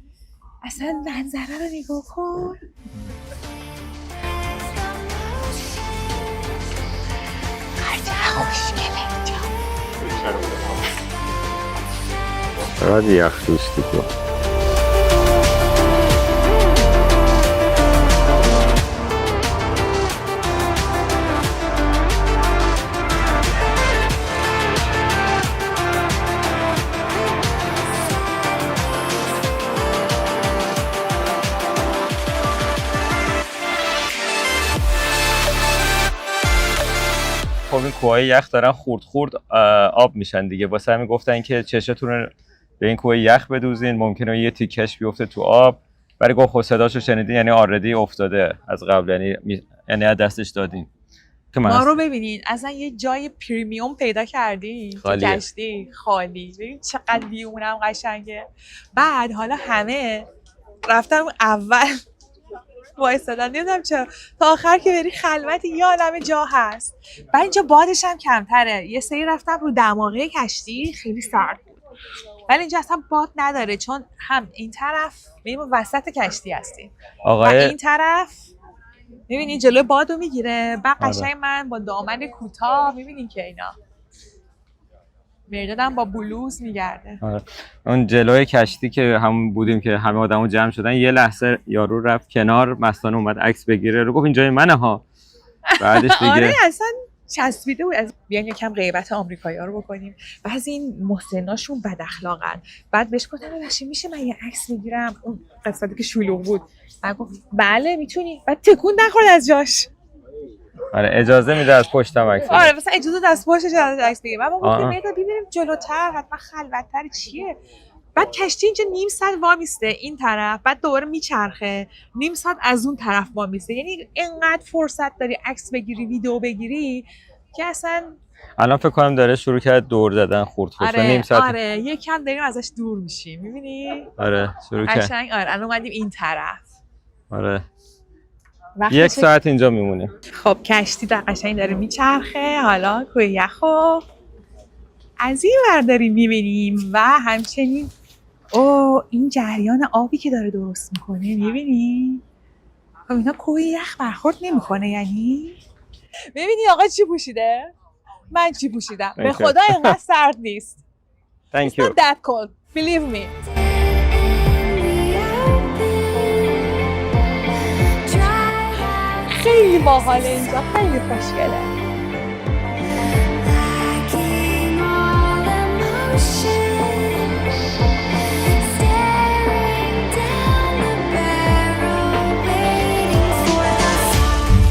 اصلا منظره رو نگاه کن. خیلی خوشگله اینجا. فقط یخ توش دیگه. خب این کوههای یخ دارن خورد خورد آب میشن دیگه، واسه همین گفتن که چشتون رو به این کوه یخ بدوزین، ممکنه یه تیکش بیفته تو آب. ولی گفت خب صداشو شنیدین یعنی آردی افتاده از قبل، یعنی از دستش دادین. ما رو ببینین اصلا یه جای پریمیوم پیدا کردی تو گشتی خالی. ببین چقدر ویومونم قشنگه. بعد حالا همه رفتم اول وایسادن، نمیدونم چرا تا آخر که بری خلوت یه عالمه جا هست. بعد اینجا بادش هم کمتره. یه سری رفتم رو دماغه کشتی خیلی سرد بود، ولی اینجا اصلا باد نداره چون هم این طرف میبینیم وسط کشتی هستیم و این طرف میبینی جلو بادو میگیره. بعد قشنگ من با دامن کوتاه میبینین که اینا مردادم با بلوز میگرده. اون جلوی کشتی که هم بودیم که همه آدمو جمع شدن، یه لحظه یارو رفت کنار، مستانه اومد عکس بگیره، رو گفت این جای منه ها. بعدش دیگه آره اصلا چسبیده بود. از بیان یکم غیبت آمریکایی‌ها رو بکنیم. بعضی این محسناشون بد اخلاقن. بعد بهش گفتم ببخشید میشه من یه عکس بگیرم؟ اون قسمتی که شلوغ بود بعد گفت بله میتونی. بعد تکون نخورد از جاش. آره اجازه میده از پشتم عکس بگیره. آره مثلا اجازه دست پشتش عکس بگیره. بعد ما گفتیم میاد ببینیم جلوتر حتما خلوت‌تر چیه. بعد کشتی اینجا نیم ساعت وامیسته این طرف، بعد دوباره میچرخه نیم ساعت از اون طرف وامیسته. یعنی اینقدر فرصت داری عکس بگیری ویدیو بگیری که اصلا الان فکر کنم داره شروع کرد دور زدن خورد خورد. آره نیم ساعت آره یکم داریم ازش دور میشیم میبینی. آره شروع کرد قشنگ. آره الان اومدیم این طرف. آره یک ساعت اینجا میمونیم. خب کشتی در قشنگ داره میچرخه. حالا کوه یخو از این ور داریم میبینیم و همچنین این جریان آبی که داره درست میکنه میبینی. خب اینا کوه یخ برخورد نمیکنه یعنی. میبینی آقا چی پوشیده؟ من چی پوشیدم؟ به خدا اینقدر سرد نیست. Thank you. It's not that cold. Believe me. خیلی باحاله اینجا، خیلی خوشگله.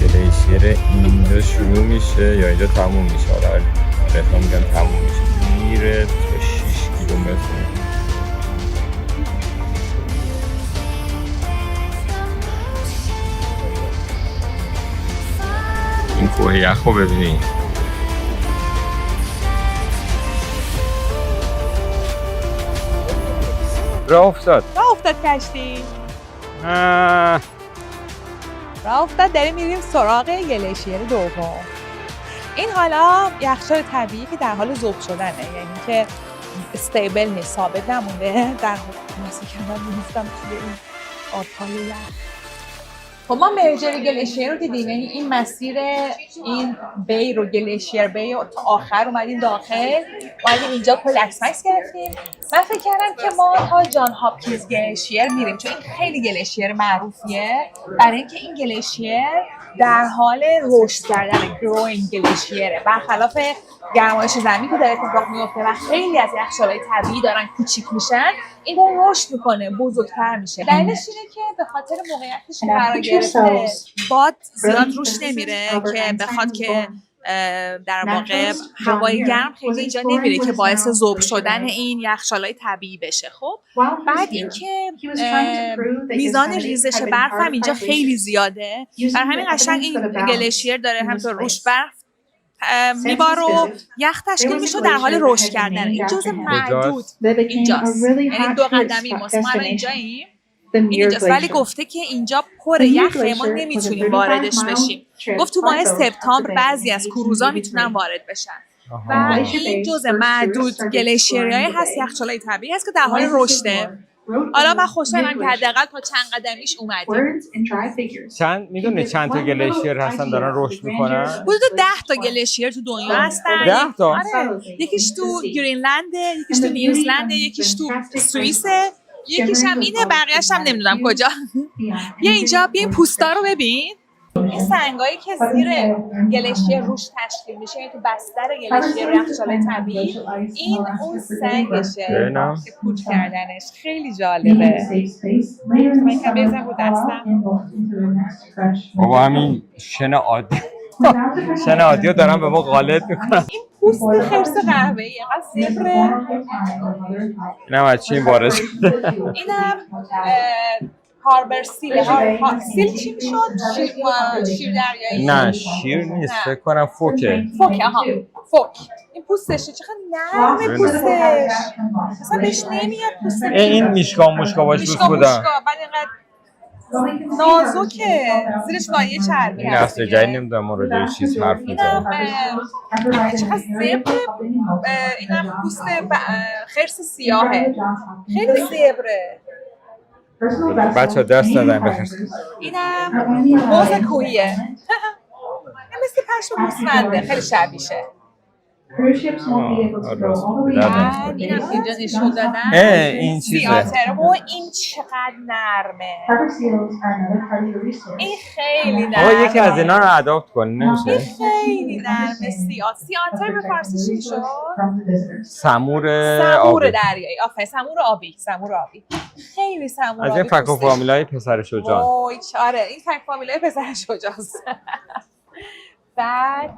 گلیشیر اینجا شروع میشه یا اینجا تموم میشه؟ حالا بهتون میگم تموم میشه، میره تا 6 کیلومتر. این کوه یخ رو ببینید. راه افتاد کشتی راه افتاد. داریم میریم سراغ گلیشیر دوم. این حالا یخچال طبیعی که در حال ذوب شدنه، یعنی که استیبل نیست، ثابت نمونده. در حال مثل که من می‌افتم توی این آب‌های یخ. خب ما مرجر گلیشیر رو دیدیم، یعنی این مسیر این بی رو، گلیشیر بی رو تا آخر اومدیم داخل. اومدیم اینجا کل عکس گرفتیم. من فکر کردم که ما تا جان هاپکینز گلیشیر میریم چون این خیلی گلیشیر معروفیه، برای اینکه این گلیشیر در حال رشد کردن، گروینگ گلیشیره. برخلاف گرمایش زمین که داره اتفاق میفته و خیلی از یخچال‌های طبیعی دارن کوچیک میشن، این داره رشد میکنه، بزرگتر میشه. دلیلش اینه که به خاطر موقعیتش قرار گرفته باد زیاد روش نمیره که بخواد که در واقع هوای گرم خیلی اینجا نمیره که باعث ذوب شدن این یخچال‌های طبیعی بشه. خب بعد اینکه میزان ریزش برف هم اینجا خیلی زیاده، برای همین قشنگ این گلیشیر داره همینطور روش برف میباره و یخ تشکیل میشه در حال رشد کردن. این جزء معدود اینجاست، یعنی 2 قدمی ماست. ما الان اینجاییم، اینجاست، ولی گفته که اینجا پر یخه، ما نمیتونیم واردش بشیم. گفت تو ماه سپتامبر بعضی از کروزا میتونن وارد بشن و این جزء معدود گلیشیرهای هست، یخچال‌های طبیعی هست که در حال رشده حالا من خوشحالم که حداقل تا چند قدمیش اومدیم. میدونی چند تا گلیشیر هستن دارن رشد میکنن؟ حدود 10 تا گلیشیر تو دنیا هستن. 10 تا؟ آره. یکیش تو گرینلنده، یکیش تو نیوزلنده، یکیش تو سوئیسه، یکیش هم اینه، بقیه‌اش هم نمیدونم کجا. بیا اینجا، بیا این پوستا رو ببین. این سنگایی که زیر گلیشیر روش تشکیل میشه، یعنی تو بستر گلیشیر یخچال طبیعی، این اون سنگشه که پوچ کردنش. خیلی جالبه. من که بزنم رو دستم. بابا همین شن عادی رو دارن به ما غالط میکنن. این پوست خرس قهوه‌ای اینقدر زبره. اینم از چین وارد شده. اینم هاربر سیل. سیل چی میشد؟ شیر دریایی؟ نه شیر نیست، فکر کنم فوکه. فوک. این پوستشه چقدر نرمه پوستش. اصلا بهش نمیاد پوستش. این میشکا باش دوست بودم. بعد اینقدر نازکه، زیرش لایه چربی این هست. اصل جایی نمیدونم ما راجع به چیز حرف میزنم. چقدر زبره. اینم پوست خرس سیاهه. خیلی زبره. بچه ها دست نداریم بخش. اینم موز کوهیه. این مثل پشم گوسفنده، خیلی شبیشه. اینم اینجا نشون دادن. این چیزه. سیاتر. و این چقدر نرمه. این خیلی نرمه. یکی از اینا رو اداپت کنی نمیشه؟ این خیلی نرمه. سیاتر به فارسی چی شد؟ سمور دریایی. آفرین، سمور آبی. خیلی سمور آبی. از این فک و فامیلای پسر شجاع. وای آره، این فک فامیلای پسر شجاعست. بعد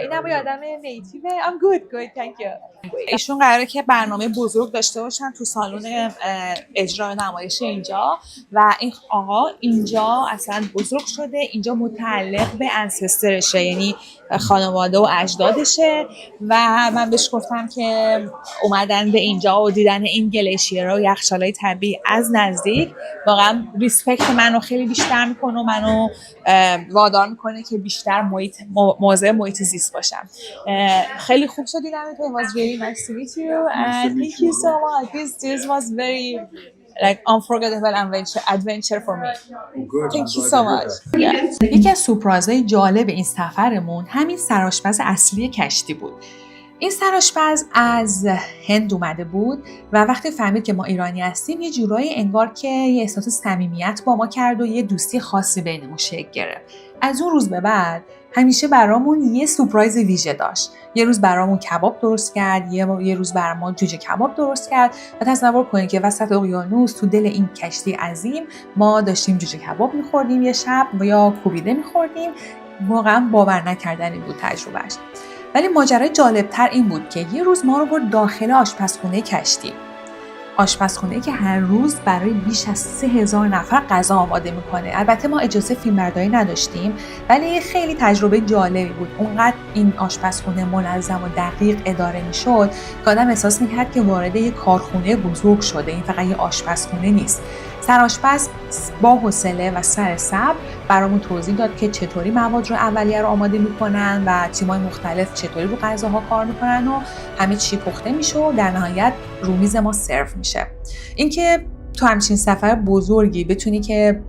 اینم یادم نیتیوه. I'm good, thank you. ایشون قراره که برنامه بزرگ داشته باشن تو سالن اجرای نمایش اینجا و این آقا اینجا اصلا بزرگ شده، اینجا متعلق به انسسترشه، یعنی خانواده و اجدادشه و من بهش گفتم که اومدن به اینجا و دیدن این گلیشیرها و یخچالای طبیعی از نزدیک واقعا ریسپکت منو خیلی بیشتر میکنه و منو وادار میکنه که بیشتر موضوع محیط زیست باشم. خیلی خوب شد دیدم تو. It was really nice to meet you and thank you so much. This was very like unforgettable adventure for me. Thank you so much. یکی از سورپرایزهای جالب این سفرمون همین سرآشپز اصلی کشتی بود. این سرآشپز از هند اومده بود و وقتی فهمید که ما ایرانی هستیم یه جورایی انگار که یه احساس صمیمیت با ما کرد و یه دوستی خاصی بینمون شکل گرفت. از اون روز به بعد همیشه برامون یه سورپرایز ویژه داشت. یه روز برامون کباب درست کرد، یه روز برامون جوجه کباب درست کرد و تصور کنید که وسط اقیانوس تو دل این کشتی عظیم ما داشتیم جوجه کباب می‌خوردیم یه شب و یا کوبیده می‌خوردیم. واقعا باور نکردنی بود تجربهش. ولی ماجرای جالبتر این بود که یه روز ما رو برد داخل آشپزخونه کشتی. آشپزخونه که هر روز برای بیش از 3000 نفر غذا آماده میکنه. البته ما اجازه فیلمبرداری نداشتیم ولی خیلی تجربه جالبی بود. اونقدر این آشپزخونه منظم و دقیق اداره میشد که آدم احساس میکرد که وارد یه کارخونه بزرگ شده. این فقط یه آشپزخونه نیست. سرآشپز با حوصله و سر صبر برامون توضیح داد که چطوری مواد رو اولیه رو آماده میکنن و تیم‌های مختلف چطوری رو غذاها کار میکنن و همه چی پخته میشه و در نهایت رو میز ما سرو میشه. اینکه تو همچین سفر بزرگی بتونی که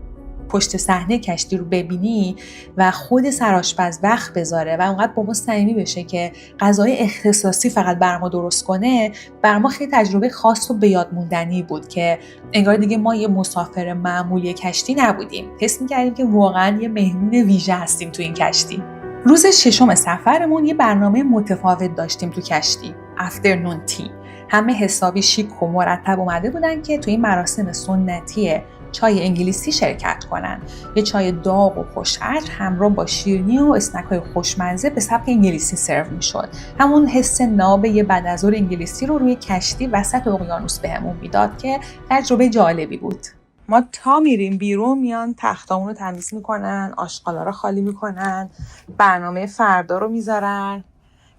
پشت صحنه کشتی رو ببینی و خود سرآشپز وقت بذاره و اونقدر با ما صمیمی بشه که غذای اختصاصی فقط بر ما درست کنه، بر ما خیلی تجربه خاص و به یاد موندنی بود که انگار دیگه ما یه مسافر معمولی کشتی نبودیم. حس می‌کردیم که واقعا یه مهمون ویژه هستیم تو این کشتی. روز ششم سفرمون یه برنامه متفاوت داشتیم تو کشتی. افترنون تی. همه حسابی شیک و مرتب اومده بودن که تو این مراسم سنتی چای انگلیسی شرکت کنن. یه چای داغ و خوش‌عطر همراه با شیرینی و اسنک‌های خوشمزه به سبک انگلیسی سرو می‌شد. همون حس ناب یه بعد از ظهر انگلیسی رو روی کشتی وسط اقیانوس بهمون میداد که تجربه جالبی بود. ما تا میریم بیرون میان تختامون رو تمیز میکنن، آشغالا رو خالی میکنن، برنامه فردا رو میذارن.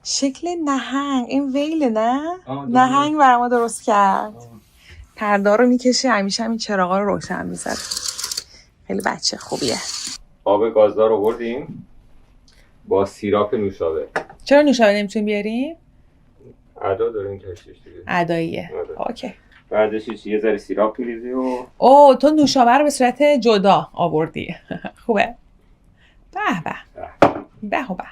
شکل نهنگ، این ویله نه؟ نهنگ برای ما درست کرد. پرده رو میکشه، همیشه همین چراغا رو روشن میذاره. خیلی بچه خوبیه. آب گازدار رو بردیم با سیراپ نوشابه. چرا نوشابه نمیتونیم بیاریم؟ ادا داریم کشتیش دیگه. اداییه. اوکی. بعدش یه ذره سیراپ می‌ریزی و او تو نوشابه رو به صورت جدا آوردی. خوبه. به به به به.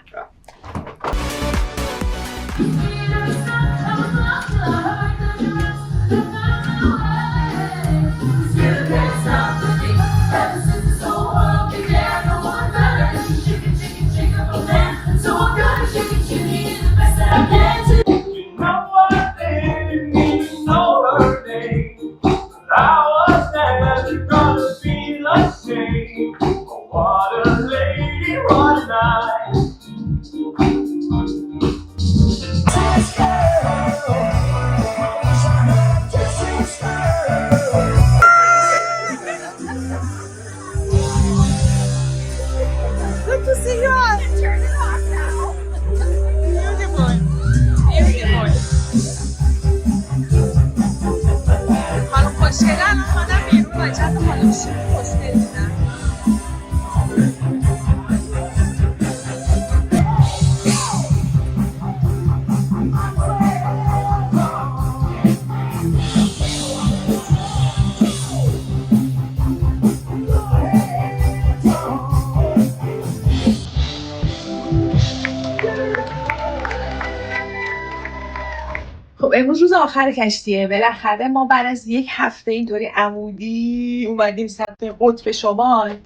خب امروز روز آخر کشتیه. بالاخره ما بعد از یک هفته اینطوری عمودی اومدیم سمت قطب شمال.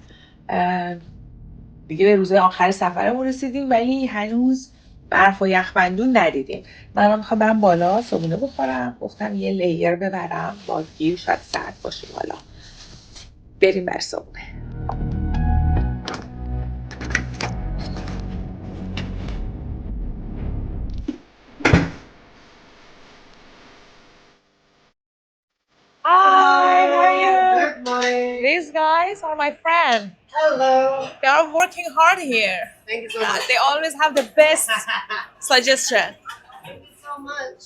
دیگه به روز آخر سفرمون رسیدیم ولی هنوز برف و یخبندون ندیدیم. من میخوام برم بالا صبحونه بخورم. گفتم یه لیر ببرم بادگیر شاید سرد باشه بالا. بریم بر صبحونه. Hi, how are you? Good morning. These guys are my friends. Hello. They are working hard here. Thank you so much. They always have the best suggestion. Thank you so much.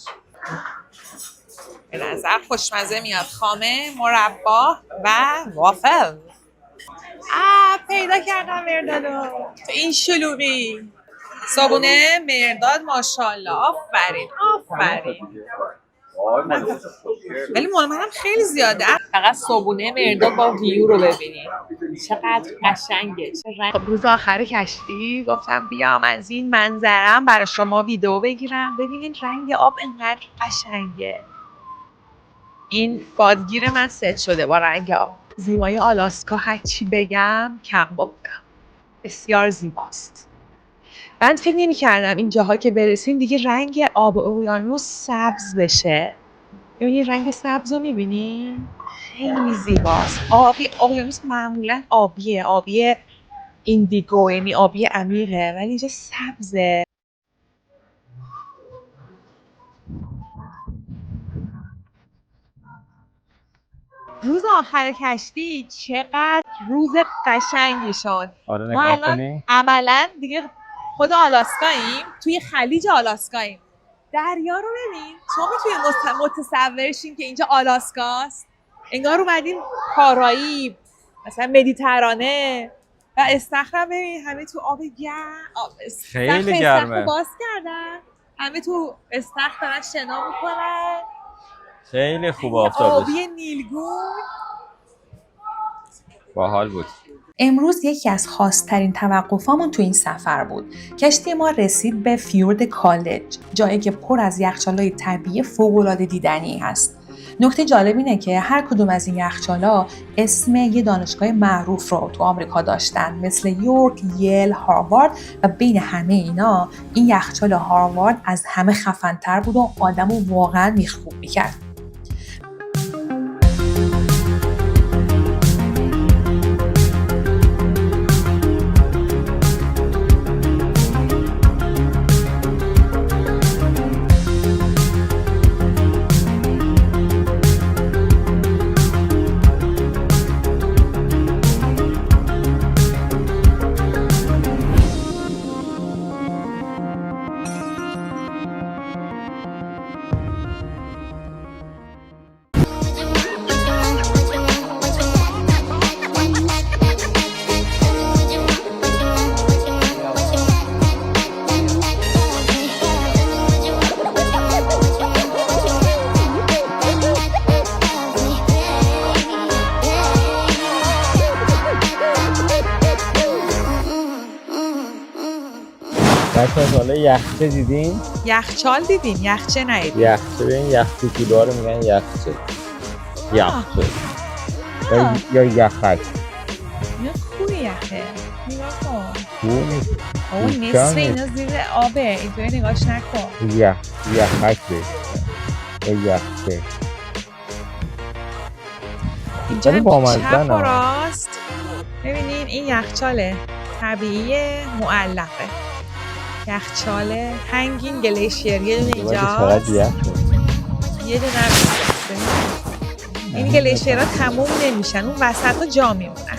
به نظر خوشمزه میاد. خامه، مربا و وافل. پیدا کردم مردادو. تو این شلوغی. صابونه مرداد ماشاءالله. آفرین. ولی مال منم خیلی زیاده. فقط صابونه مرداد با ویو رو ببینید. چقدر قشنگه. خب روز آخر کشتی گفتم بیام از این منظرم برای شما ویدیو بگیرم. ببینید رنگ آب انقدر قشنگه. این بادگیر من ست شده با رنگ آب. زیبایی آلاسکا هرچی بگم کم بگم. بسیار زیباست. من فکر نمی‌کردم این جاها که برسیم دیگه رنگ آب اقیانوس سبز بشه. این رنگ سبز رو می‌بینی؟ خیلی زیباست. آبی اقیانوس معمولاً آبی ایندیگو، یعنی آبی عمیقه، ولی اینجا سبزه. روز آخر کشتی چقدر روز قشنگی شد. آره ما نگاه الان کنی عملاً دیگه خود آلاسکاییم، توی خلیج آلاسکاییم. دریا رو ببین. شما میتونید متصورشین که اینجا آلاسکاست. انگار اومدیم کارائیب، مثلا مدیترانه. و استخرم ببین همه تو آب گرم. خیلی گرمه. استخر باز کردن. همه تو استخر دارن شنا میکنن. خیلی خوب آفتابش. آبی نیلگون. باحال بود. امروز یکی از خاص‌ترین توقفامون تو این سفر بود. کشتی ما رسید به فیورد کالج، جایی که پر از یخچال‌های طبیعی فوق‌العاده دیدنی هست. نکته جالب اینه که هر کدوم از این یخچال‌ها اسم یه دانشگاه معروف رو تو آمریکا داشتن، مثل یورک، ییل، هاروارد، و بین همه اینا این یخچال هاروارد از همه خفن‌تر بود و آدمو واقعاً میخکوب می‌کرد. حالا یخچه دیدین؟ یخچال دیدین، یخچه ندیدین. یخچه به این یخ کوچولوها رو میگن یخچه. یخچه یا یخک. اینا کوه یخه. نگاه کن. کوه نیست. اون نصف اینا زیر آبه. اینطوری نگاش نکن. یخک بهش یا یخچه. اینجا ولی هم بامزه چپ و نه. راست ببینین این یخچال طبیعی معلقه. یخچال هنگین گلیشیر یه دونه چقدر اینجاست، یخ. یه دونه این گلیشیرها تموم نمیشن، اون وسط ها جا میمونن.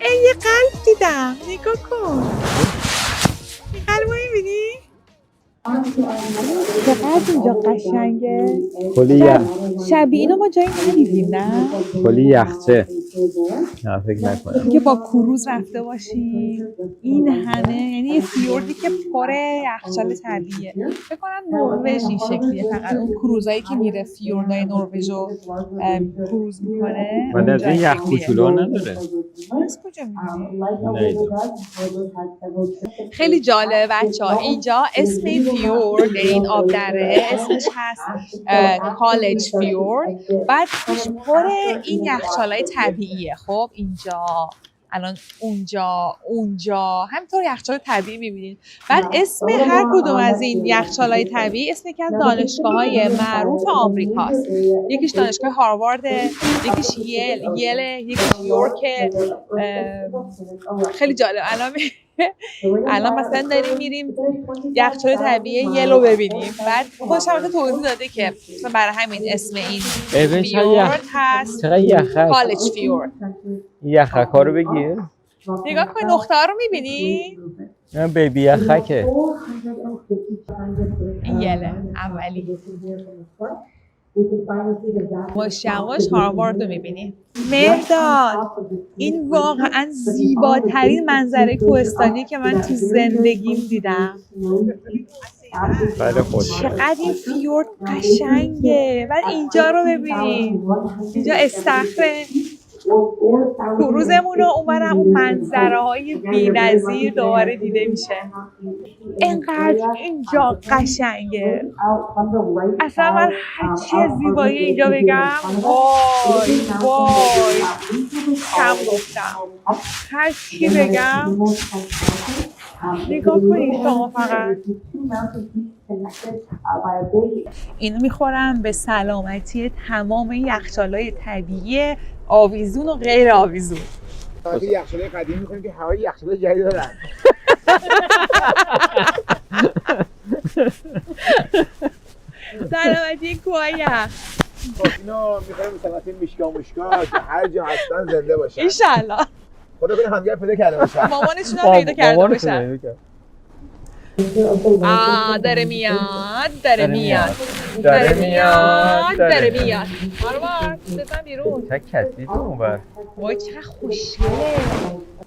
یه قلب دیدم، نگاه کن. این قلب رو میبینی؟ چقدر اینجا قشنگه. کلی یخ. شبیه اینو ما جایی ندیدیم نه؟ کلی یخچه. نه فکر نکنم. که با کروز رفته باشیم این همه، یعنی یه فیوردی که پر یخچال طبیعیه. فکر کنم نروژ این شکلیه، فقط اون کروزایی که میره فیوردای نروژ رو کروز میکنه. ولی از این یخ کوچولوها نداره. از کجا میدونی؟ خیلی جالبه بچه‌ها. اینجا اسم این فیورد این آب دره اسمش هست کالج فیورد. بعد توش پر این یخچالای طبیعیه. خب اینجا الان اونجا همینطور یخچال طبیعی می‌بینید. بعد اسم هر کدوم از این یخچالای طبیعی اسم یکی از دانشگاه‌های معروف آمریکاست. یکیش دانشگاه هاروارد، یکیش یله، یکیش یورک. خیلی جالب. الان مثلا داریم میریم یخچال طبیعی یلو ببینیم. بعد خودش هم توضیح داده که مثلا برای همین اسم این فیورد هست کالج فیورد. یخک ها رو بگیر. نگاه کن نقطه ها رو میبینی؟ این بیبی یخکه. این یله اولی. یواش هاروارد رو میبینی. مهداد این واقعا زیباترین منظره کوهستانی که من تو زندگیم دیدم. خیلی خوش. چقدر این فیورد قشنگه. بعد اینجا رو ببینید، اینجا استخره. کروزمون رو اونورم اون منظره های بی نظیر دوباره دیده میشه. اینقدر اینجا قشنگه. اصلا من هرچی از زیبایی اینجا بگم وای کم گفتم. هرچی بگم نگاه کنید شما فقط. اینو میخورم به سلامتی تمام یخچالای طبیعی آویزون و غیر آویزون. وقتی یخچالای قدیمی می‌خوریم که هوای یخچالای جدید دارن. سلامتی کوه یخ. خب اینو می‌خوایم سلامتی میشکا که هر جا هستن زنده باشن. ان شاءالله. خدا کنه همدیگه پیدا کرده باشن. مامانشون هم پیدا کرده باشن. داره میاد. هاروارد بزن بیرون. چه کسی تو اونور. وای چه خوشگله.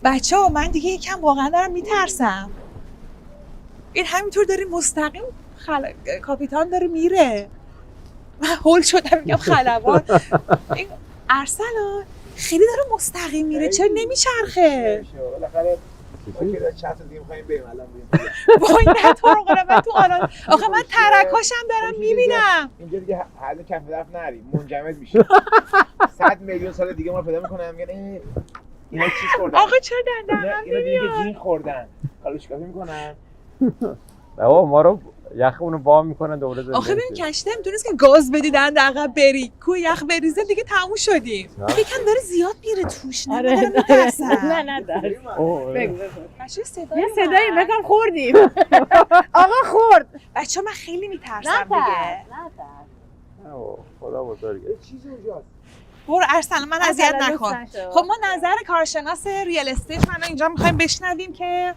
بچه‌ها من دیگه یکم واقعا دارم میترسم. این همینطور داره مستقیم کاپیتان داره میره. من هول شدم میگم خلبان. این ارسلان خیلی داره مستقیم میره، چرا نمیچرخه؟ بالاخره که چت دیگه می‌خوایم بریم الان بریم. وای نه تو رو قرآن من تو الان آخه من ترکاشم دارم میبینم. اینجا دیگه هر کف طرف نریم منجمد میشه. 100 میلیون سال دیگه ما پیدا می‌کنم میگن اینا چیز خوردن. آقا چرا دندونم اینا دیگه نمیاد؟ جین خوردن. کالوشکافی می‌کنن. بابا ما رو یخمون رو بام میکنن دوباره زنده. آخه ببین کشته میتونست که گاز بدی دند عقب بری کو یخ بریزه دیگه تموم شدیم. یکم داره زیاد میره توش. نه آره نه بگو بچه یه صدایی بگم خوردیم. آقا خورد. بچه من خیلی میترسم دیگه. خدا بزرگه. چیزی اونجاست. برو ارسلان من اذیت نکن. خب ما نظر کارشناس ریال استیت من اینجا میخوایم بشنویم که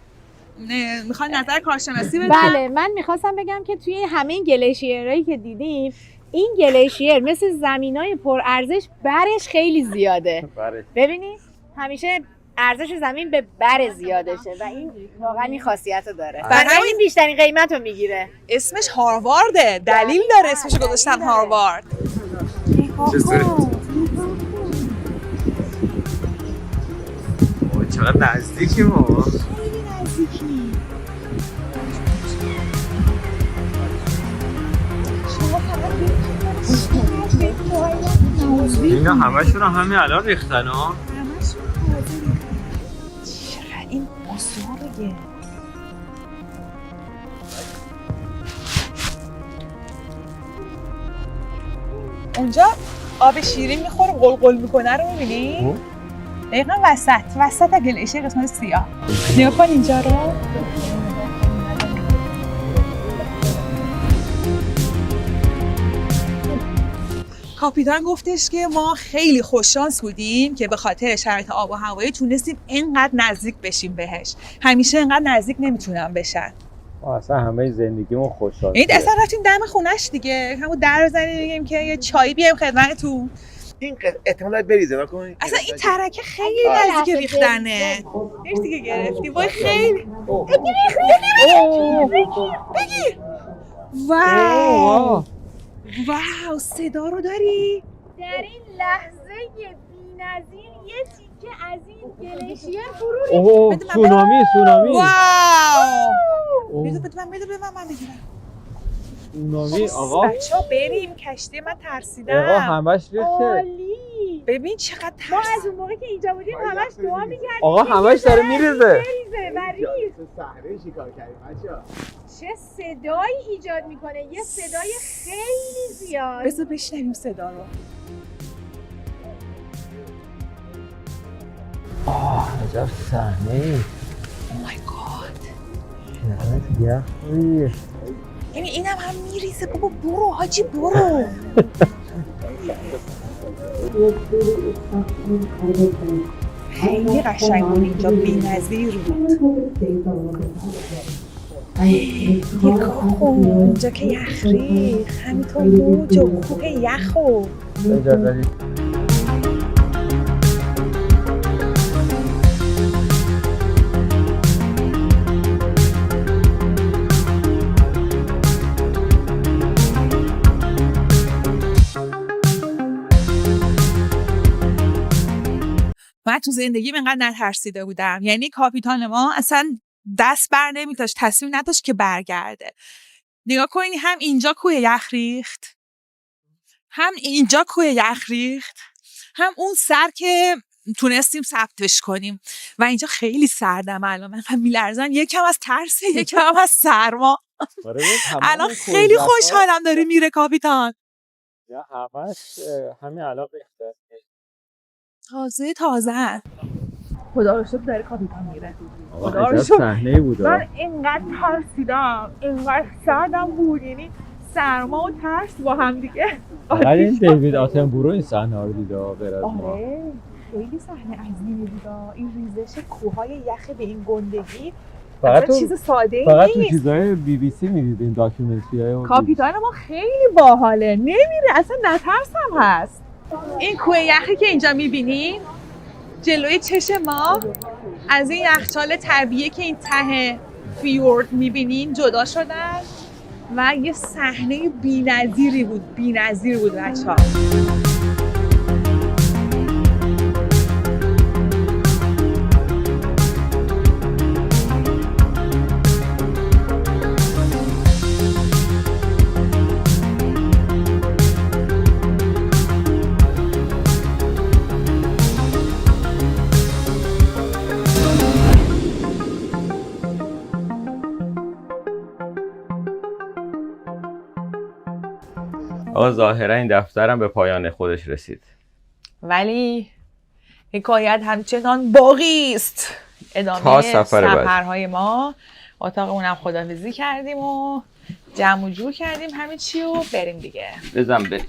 میخوان نظر کارشناسی بدن. بله من میخواستم بگم که توی همه این گلیشیرهایی که دیدیم این گلیشیر مثل زمینای پرارزش برش خیلی زیاده. ببینید همیشه ارزش زمین به بر زیادشه و این واقعا این خاصیت رو داره. برای این بیشترین قیمت رو میگیره. اسمش هاروارده. دلیل داره اسمش رو گذاشتن هاروارد. چقدر نزدیکی ما. اینا همشون رو همین الان ریختن ها. چقدر این بزرگه. اونجا آب شیرین میخوره قلقل میکنه رو میبینی؟ دقیقا وسط گلیشه قسمت سیاه. نگاه کن اینجا رو. کاپیتان گفتش که ما خیلی خوششانس بودیم که به خاطر شرایط آب و هوایی تونستیم اینقدر نزدیک بشیم بهش. همیشه اینقدر نزدیک نمیتونن بشن. اصلا همه زندگیمون خوشحال. این اصلا رفتیم دم خونش دیگه. همون در رو زنیم بگیم که یه چای بیاریم خدمتتون. این احتمالاً بریزه نکنید. اصلا این ترکه خیلی نزدیک ریختنه. مرسی که گرفتی. وای خیلی. بگیر. واو. واو صدا رو داری؟ در این لحظه بی‌نظیر یه تیکه از این گلیشیر فرو اوه سونامی. واو. بده من بگیرم. سونامی آقا. بچه‌ها بریم کشتی من ترسیدم. آقا همش ریخته. عالی. ببین چقدر ترس. ما از اون موقع که اینجا بودیم همش دعا می‌کردیم. آقا همش داره میریزه. و ریخت. صحنه چیکار کردیم بچه‌ها؟ چه صدایی ایجاد میکنه، یه صدای خیلی زیاد. بذار بشنویم صدا رو. عجب صحنه‌ای. او مای گاد. یخی. یعنی اینم هم میریزه. بابا برو حاجی برو. خیلی قشنگ بود اینجا بی‌نظیر بود. نگاه کن اینجا که یخ ریخت همینطور موج و کوه یخ و من تو زندگیم اینقدر نترسیده بودم. یعنی کاپیتان ما اصلا دست بر نمی‌داشت، تصمیم نداشت که برگرده. نگاه کنید هم اینجا کوه یخ ریخت، هم اینجا کوه یخ ریخت، هم اون سر که تونستیم ثبتش کنیم و اینجا خیلی سردم الان. من میلرزم یکم از ترس یکم از سرما. الان خیلی خوشحالم داره میره کاپیتان. یا همش همین الان ریخته. تازه خدا رو شکر داره کاپیتان میره. خدا رو شکر. صحنه‌ای بود. من اینقدر ترسیدم، اینقدر سردم بود، یعنی سرما و ترس با هم دیگه. ولی این دیوید آتنبورو این صحنه رو دیده غیر از ما. آره خیلی صحنه عظیمی بود. این ریزش کوههای یخ به این گندگی فقط چیز ساده ای فقط تو نیست. چیزای BBC میدید این داکیومنتری‌های. کاپیتان ما خیلی باحاله، نمیره اصلا، نترسم هست. این کوه یخی که اینجا میبینین جلوی چشم ما از این یخچال طبیعی که این ته فیورد میبینین جدا شدن و یه صحنه بی‌نظیر بود بچه‌ها. آقا ظاهرا این دفترم به پایان خودش رسید. ولی حکایت همچنان باقی است. ادامه سفرهای ما. اتاقمونم خداحافظی کردیم و جمع و جور کردیم همه چی و بریم دیگه. بزن بریم.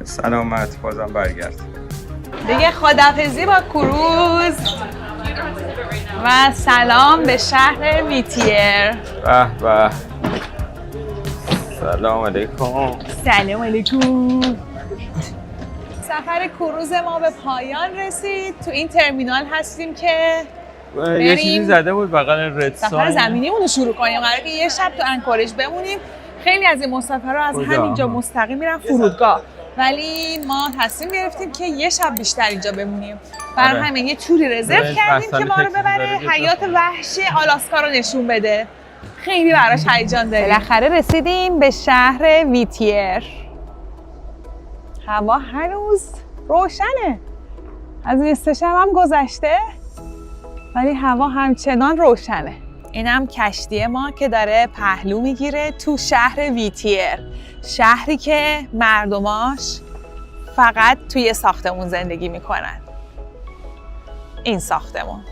سلامت بازم برگرد. دیگه خداحافظی با کروز و سلام به شهر ویتیر. به به. سلام علیکم. سلام علیکم. سفر کروز ما به پایان رسید. تو این ترمینال هستیم که یه چیزی زده بود بغل ردساین. سفر زمینیمون رو شروع کنیم. قراره که یه شب تو انکورج بمونیم. خیلی از این مسافرها از همینجا مستقیم میرن فرودگاه. ولی ما تصمیم گرفتیم که یه شب بیشتر اینجا بمونیم برای آره. همین یه توری رزرو آره، کردیم بستنی که ما رو فکر ببره می‌ذاره. حیات وحشی آلاسکا رو نشون بده. خیلی براش هیجان داریم. بالاخره رسیدیم به شهر ویتیر. هوا هنوز روشنه. از نصف شب هم گذشته ولی هوا همچنان روشنه. اینم کشتی ما که داره پهلو میگیره تو شهر ویتیر، شهری که مردماش فقط توی ساختمون زندگی میکنن. این ساختمون.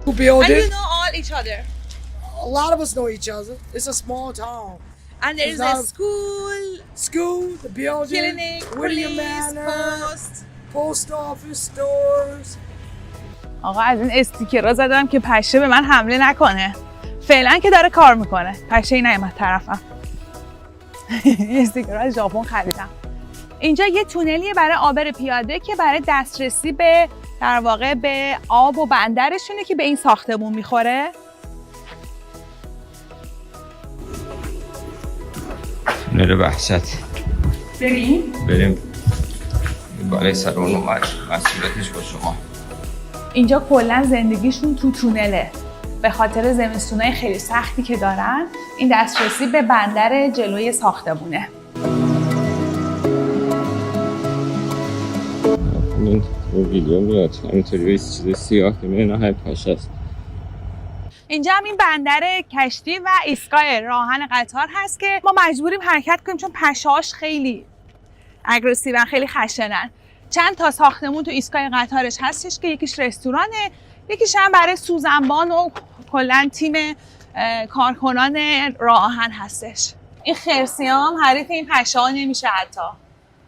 Who built And you it? know all each other. A lot of us know each other. It's a small town. And there is It's a not- school, School, the building, clinic, William police, Manor, post. post office, stores. آقا از این استیکرها زدم که پشه به من حمله نکنه. فعلا که داره کار میکنه. پشه ای نیومد طرفم. استیکرها از ژاپن خریدم. اینجا یه تونلیه برای عابر پیاده که برای دسترسی به در واقع به آب و بندرشونه که به این ساختمون میخوره. تونل وحشت. بریم بالای سر اون اومد. مسئولیتش با شما. اینجا کلا زندگیشون تو تونله. به خاطر زمستونای خیلی سختی که دارن این دسترسی به بندر جلوی ساختمونه. این ویدیو میاد همینطوری به چیز سیاه که میونه های پاشه است. اینجا هم این بندر کشتی و ایستگاه راهن قطار هست که ما مجبوریم حرکت کنیم چون پشه‌هاش خیلی اگریسیون، خیلی خشنن. چند تا ساختمون تو ایستگاه قطارش هستش که یکیش رستورانه، یکیش هم برای سوزنبان و کلا تیم کارکنان راه آهن هستش. این خرسیام حریف این پشه‌ها نمیشه حتی.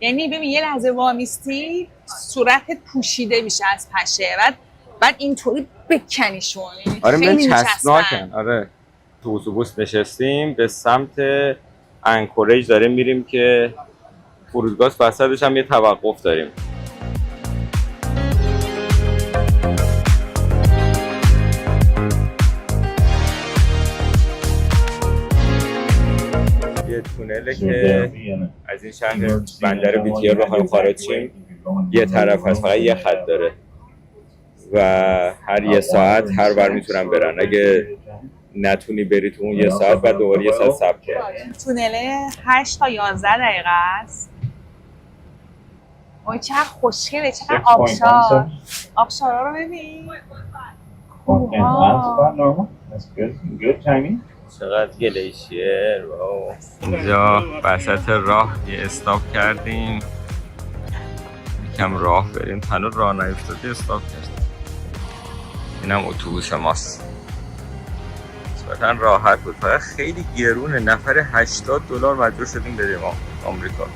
یعنی ببین یه لحظه وامیستی صورتت پوشیده میشه از پشه بعد اینطوری بکنیشون. آره خیلی من میچسبن. چسبناکن. آره تو اتوبوس نشستیم به سمت انکوریج داریم میریم که فرودگاه وسطش هم یه توقف داریم. یه تونله که از این شهر بندر ویتیر رو خارج شیم یه طرف هست، فقط یه خط داره و هر یه ساعت هر بر میتونن برن. اگه نتونی بری تو اون یه ساعت بعد دوباره یه ساعت صبر کنی. تونله 8 تا 11 دقیقه است. وای چقدر خوشگله، چقدر آبشار. آبشارا رو ببین. چقدر گلیشیر. واو. اینجا وسط راه یه استاپ کردیم یکم راه بریم. هنوز راه نیفتادی استاپ کردیم. اینم اتوبوس ماست. نسبتاً راحت بود، فقط خیلی گرونه. نفر $80 مجبور شدیم بریم آمریکا.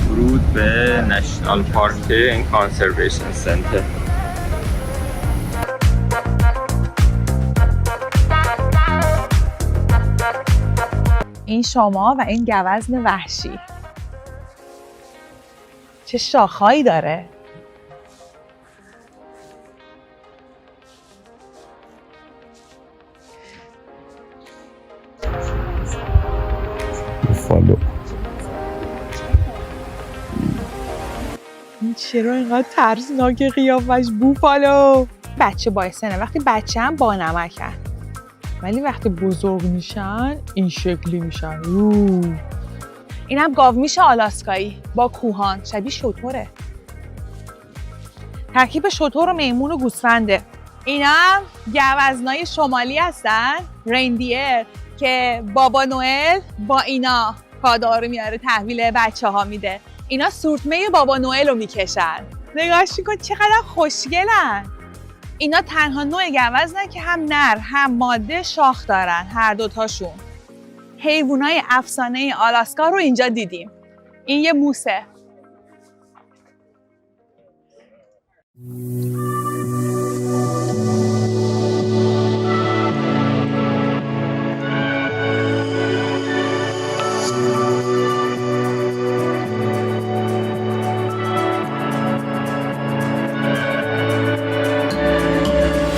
ورود به نشنال پارک این کانسرویشن سنتر. این شما و این گوزن وحشی چه شاخهایی داره. فالو. این چرا اینقدر ترسناک قیافش؟ بوفالو. بچه باعثنه وقتی بچه هم با نمکن ولی وقتی بزرگ میشن این شکلی میشن. اینم گاومیش آلاسکایی با کوهان، شبیه شتره. ترکیب شتر و میمون و گوسفنده. اینا هم گوزنای شمالی هستن، ریندیر، که بابا نوئل با اینا کادوها رو میاره تحویل بچه ها میده. اینا سورتمه بابا نوئل رو میکشن. نگاهش کن چقدر خوشگلن. اینا تنها نوع گوزنن که هم نر هم ماده شاخ دارن، هر دوتاشون. حیوانای افسانه آلاسکا رو اینجا دیدیم. این یه موسه.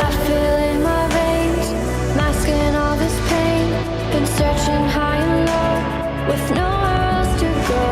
I feel in my veins, masking all this pain. Been searching high and low, with nowhere else to go.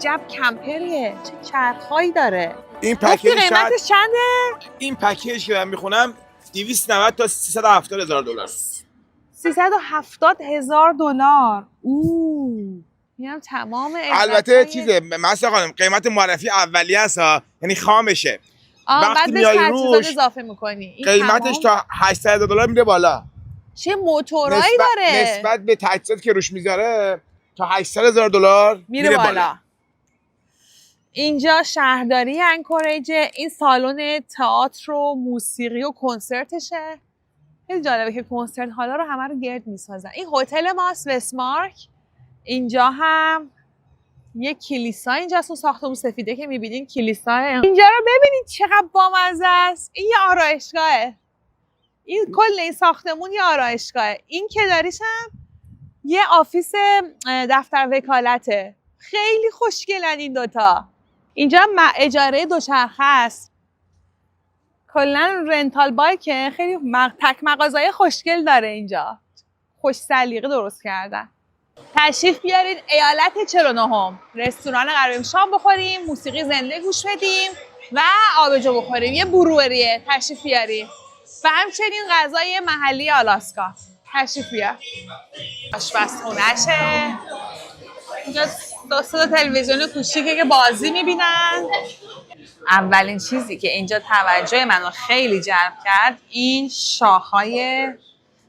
عجب کمپریه، چه چرخهایی داره. این گفتی پکیج قیمتش چنده؟ این پکیج که من میخونم 290 تا 370 هزار دلار. 370 هزار دلار. اوه. اینم تمام البته چیزه مثلا خانم قیمت معرفی اولیه است ها، یعنی خامشه. بعد وقتی بهش میای تجهیزات روش اضافه میکنی. قیمتش تا 800 دلار میره بالا. چه موتورایی داره؟ نسبت به تجهیزاتی که روش میذاره تا 800 هزار دلار میره بالا. اینجا شهرداری انکوریج. این سالن تئاتر و موسیقی و کنسرتشه. خیلی جالبه که کنسرت حالا رو همه رو گرد میسازن. این هتل ماست وستمارک. اینجا هم یه کلیسا اینجاست، اون ساختمون سفیده که میبینین کلیسا. اینجا رو ببینید چقدر بامزه است. این یه آرایشگاهه. این کل این ساختمون یه آرایشگاهه. این کناریش هم یه آفیس دفتر وکالته. خیلی خوشگلن این دوتا. اینجا اجاره دوچرخه است. کلا رنتال بایکه. خیلی تک مغازه‌های خوشگل داره اینجا. خوش سلیقه درست کردن. تشریف بیارید ایالت 49م. رستوران قراریم شام بخوریم، موسیقی زنده گوش بدیم و آبجو بخوریم. یه بروریه. تشریف بیارید. و همچنین غذای محلی آلاسکا. تشریف بیار. آشپزخونه‌شه. اینجا دو تلویزیون کوچیکه که بازی میبینن. اولین چیزی که اینجا توجه منو خیلی جلب کرد این شاخهای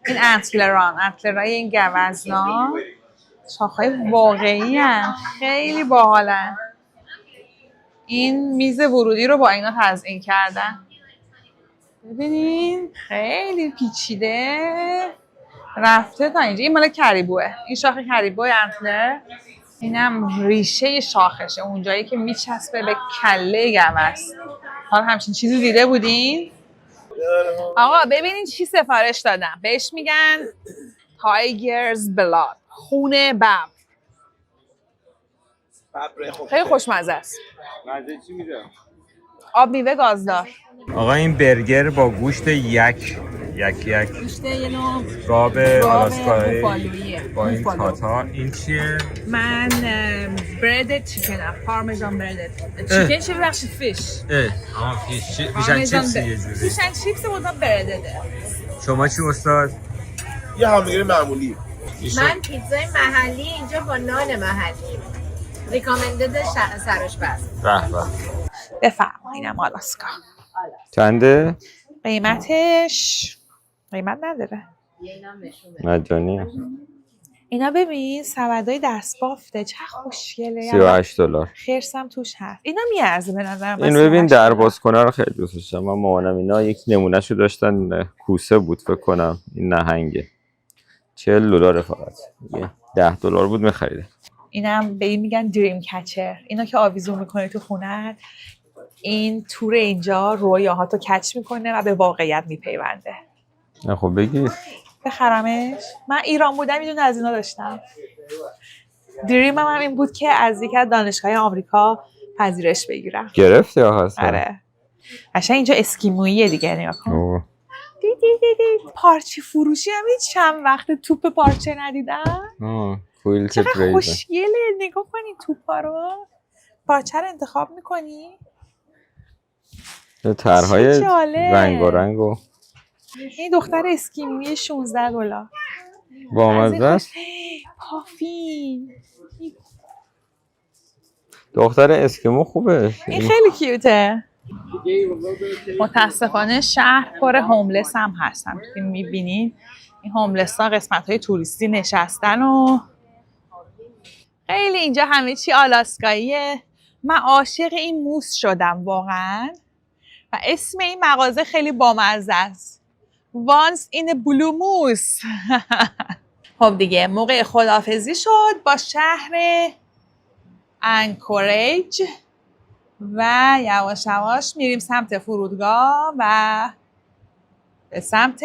این انتلرای این گوزنا. شاخهای واقعی هن. خیلی باحالن. این میز ورودی رو با اینا تزیین کردن. ببینین خیلی پیچیده رفته تا اینجا. این مال کریبوه. این شاخ کریبوه انتلر. اینم ریشه شاخشه، اونجایی که میچسبه به کله گوزن. حالا همچین چیزی دیده بودین؟ آقا ببینین چی سفارش دادم. بهش میگن تایگرز بلاد، خون ببر. خیلی خوشمزه است. مزه چی میده؟ آب میوه گازدار. آقا این برگر با گوشت یک گوشت یه نوع گاب آلاسکایی بوفالوییه. با این تاتار. این چیه؟ من برد چیکنم. پارمزان برد. چیکن چی بخشید فیش. فیش اند چیپس یه جوری. فیش اند چیپس بودم برده. شما چی استاد؟ یه همبرگر معمولی. من پیتزای محلی اینجا با نان محلی. ریکامندد سرآشپز. به به. بفرمایید آلاسکا. چنده؟ قیمتش قیمت نداره. مجانیه. اینا ببین سبدای دست بافته چه خوشگله. 38 دلار. خرسم توش هست. اینا میارزه به نظر من. این ببین در بازکنه رو خیلی دوست داشتم. من مامانم اینا یک نمونهشو داشتن، کوسه بود فکر کنم. این نهنگه. 40 دلار فقط. 10 دلار بود می‌خریدم. اینم به این میگن دریم کچر. اینا که آویزون میکنه تو خونه. این تور اینجا رویاهاتو کچ میکنه و به واقعیت میپیونده. خب بگی بخرمش. من ایران بودم میدون از اینا داشتم. دریمم هم این بود که از یک از دانشگاه آمریکا پذیرش بگیرم. گرفت یا هست؟ آره. قشنگ اینجا اسکیموییه دیگه. نگاه کن. پارچه فروشی هم هیچ چند وقت توپ پارچه ندیدم. چقدر خوشگله. نگاه کنی توپا رو. پارچه رو انتخاب میکنی. طرحهای رنگارنگ و این دختر اسکیمویی 16 دلار. بامزه است. پافین. دختر اسکیمو خوبه. این خیلی کیوته. متاسفانه شهر پر هوملس هم هستن. که میبینین این هوملس ها قسمت های توریستی نشستن و خیلی اینجا همه چی آلاسکاییه. من عاشق این موس شدم واقعا و اسم این مغازه خیلی بامزه است. Once in a blue moose. خب دیگه موقع خداحافظی شد با شهر انکوریج و یواش یواش میریم سمت فرودگاه و به سمت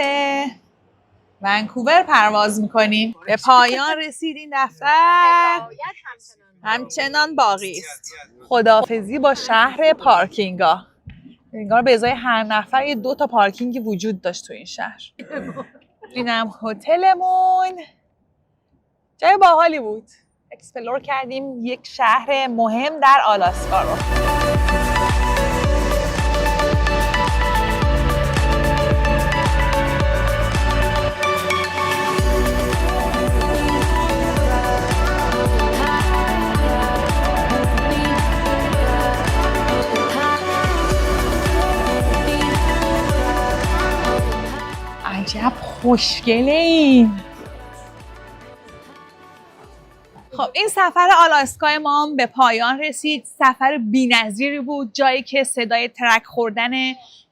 ونکوور پرواز میکنیم. به پایان رسید این دفتر. همچنان باقی است. خداحافظی با شهر پارکینگا. انگار به ازای هر نفر یه 2 تا پارکینگ وجود داشت تو این شهر. اینم هتلمون. جای باحالی بود. اکسپلور کردیم یک شهر مهم در آلاسکا رو. عجب خوشگله این. خب این سفر آلاسکای ما هم به پایان رسید. سفر بی‌نظیری بود، جایی که صدای ترک خوردن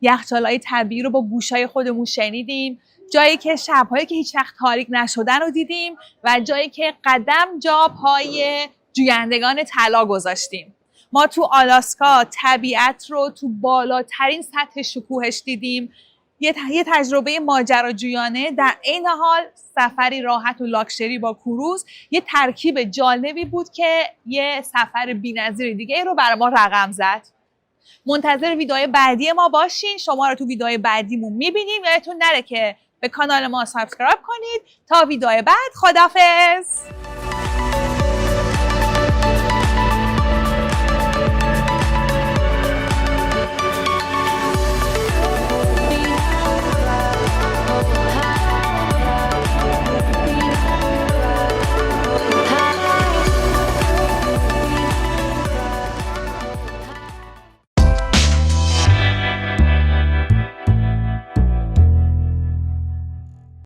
یخچال‌های طبیعی رو با گوشای خودمون شنیدیم، جایی که شب‌هایی که هیچ وقت تاریک نشدن رو دیدیم و جایی که قدم جا پای جویندگان طلا گذاشتیم. ما تو آلاسکا طبیعت رو تو بالاترین سطح شکوهش دیدیم، یه تجربه ماجراجویانه، در عین حال سفری راحت و لاکچری با کروز، یه ترکیب جالبی بود که یه سفر بی‌نظیر دیگه رو برای ما رقم زد. منتظر ویدیوهای بعدی ما باشین. شما رو تو ویدیوهای بعدیمون میبینیم. یادتون نره که به کانال ما سابسکرایب کنید. تا ویدیوهای بعد، خداحافظ.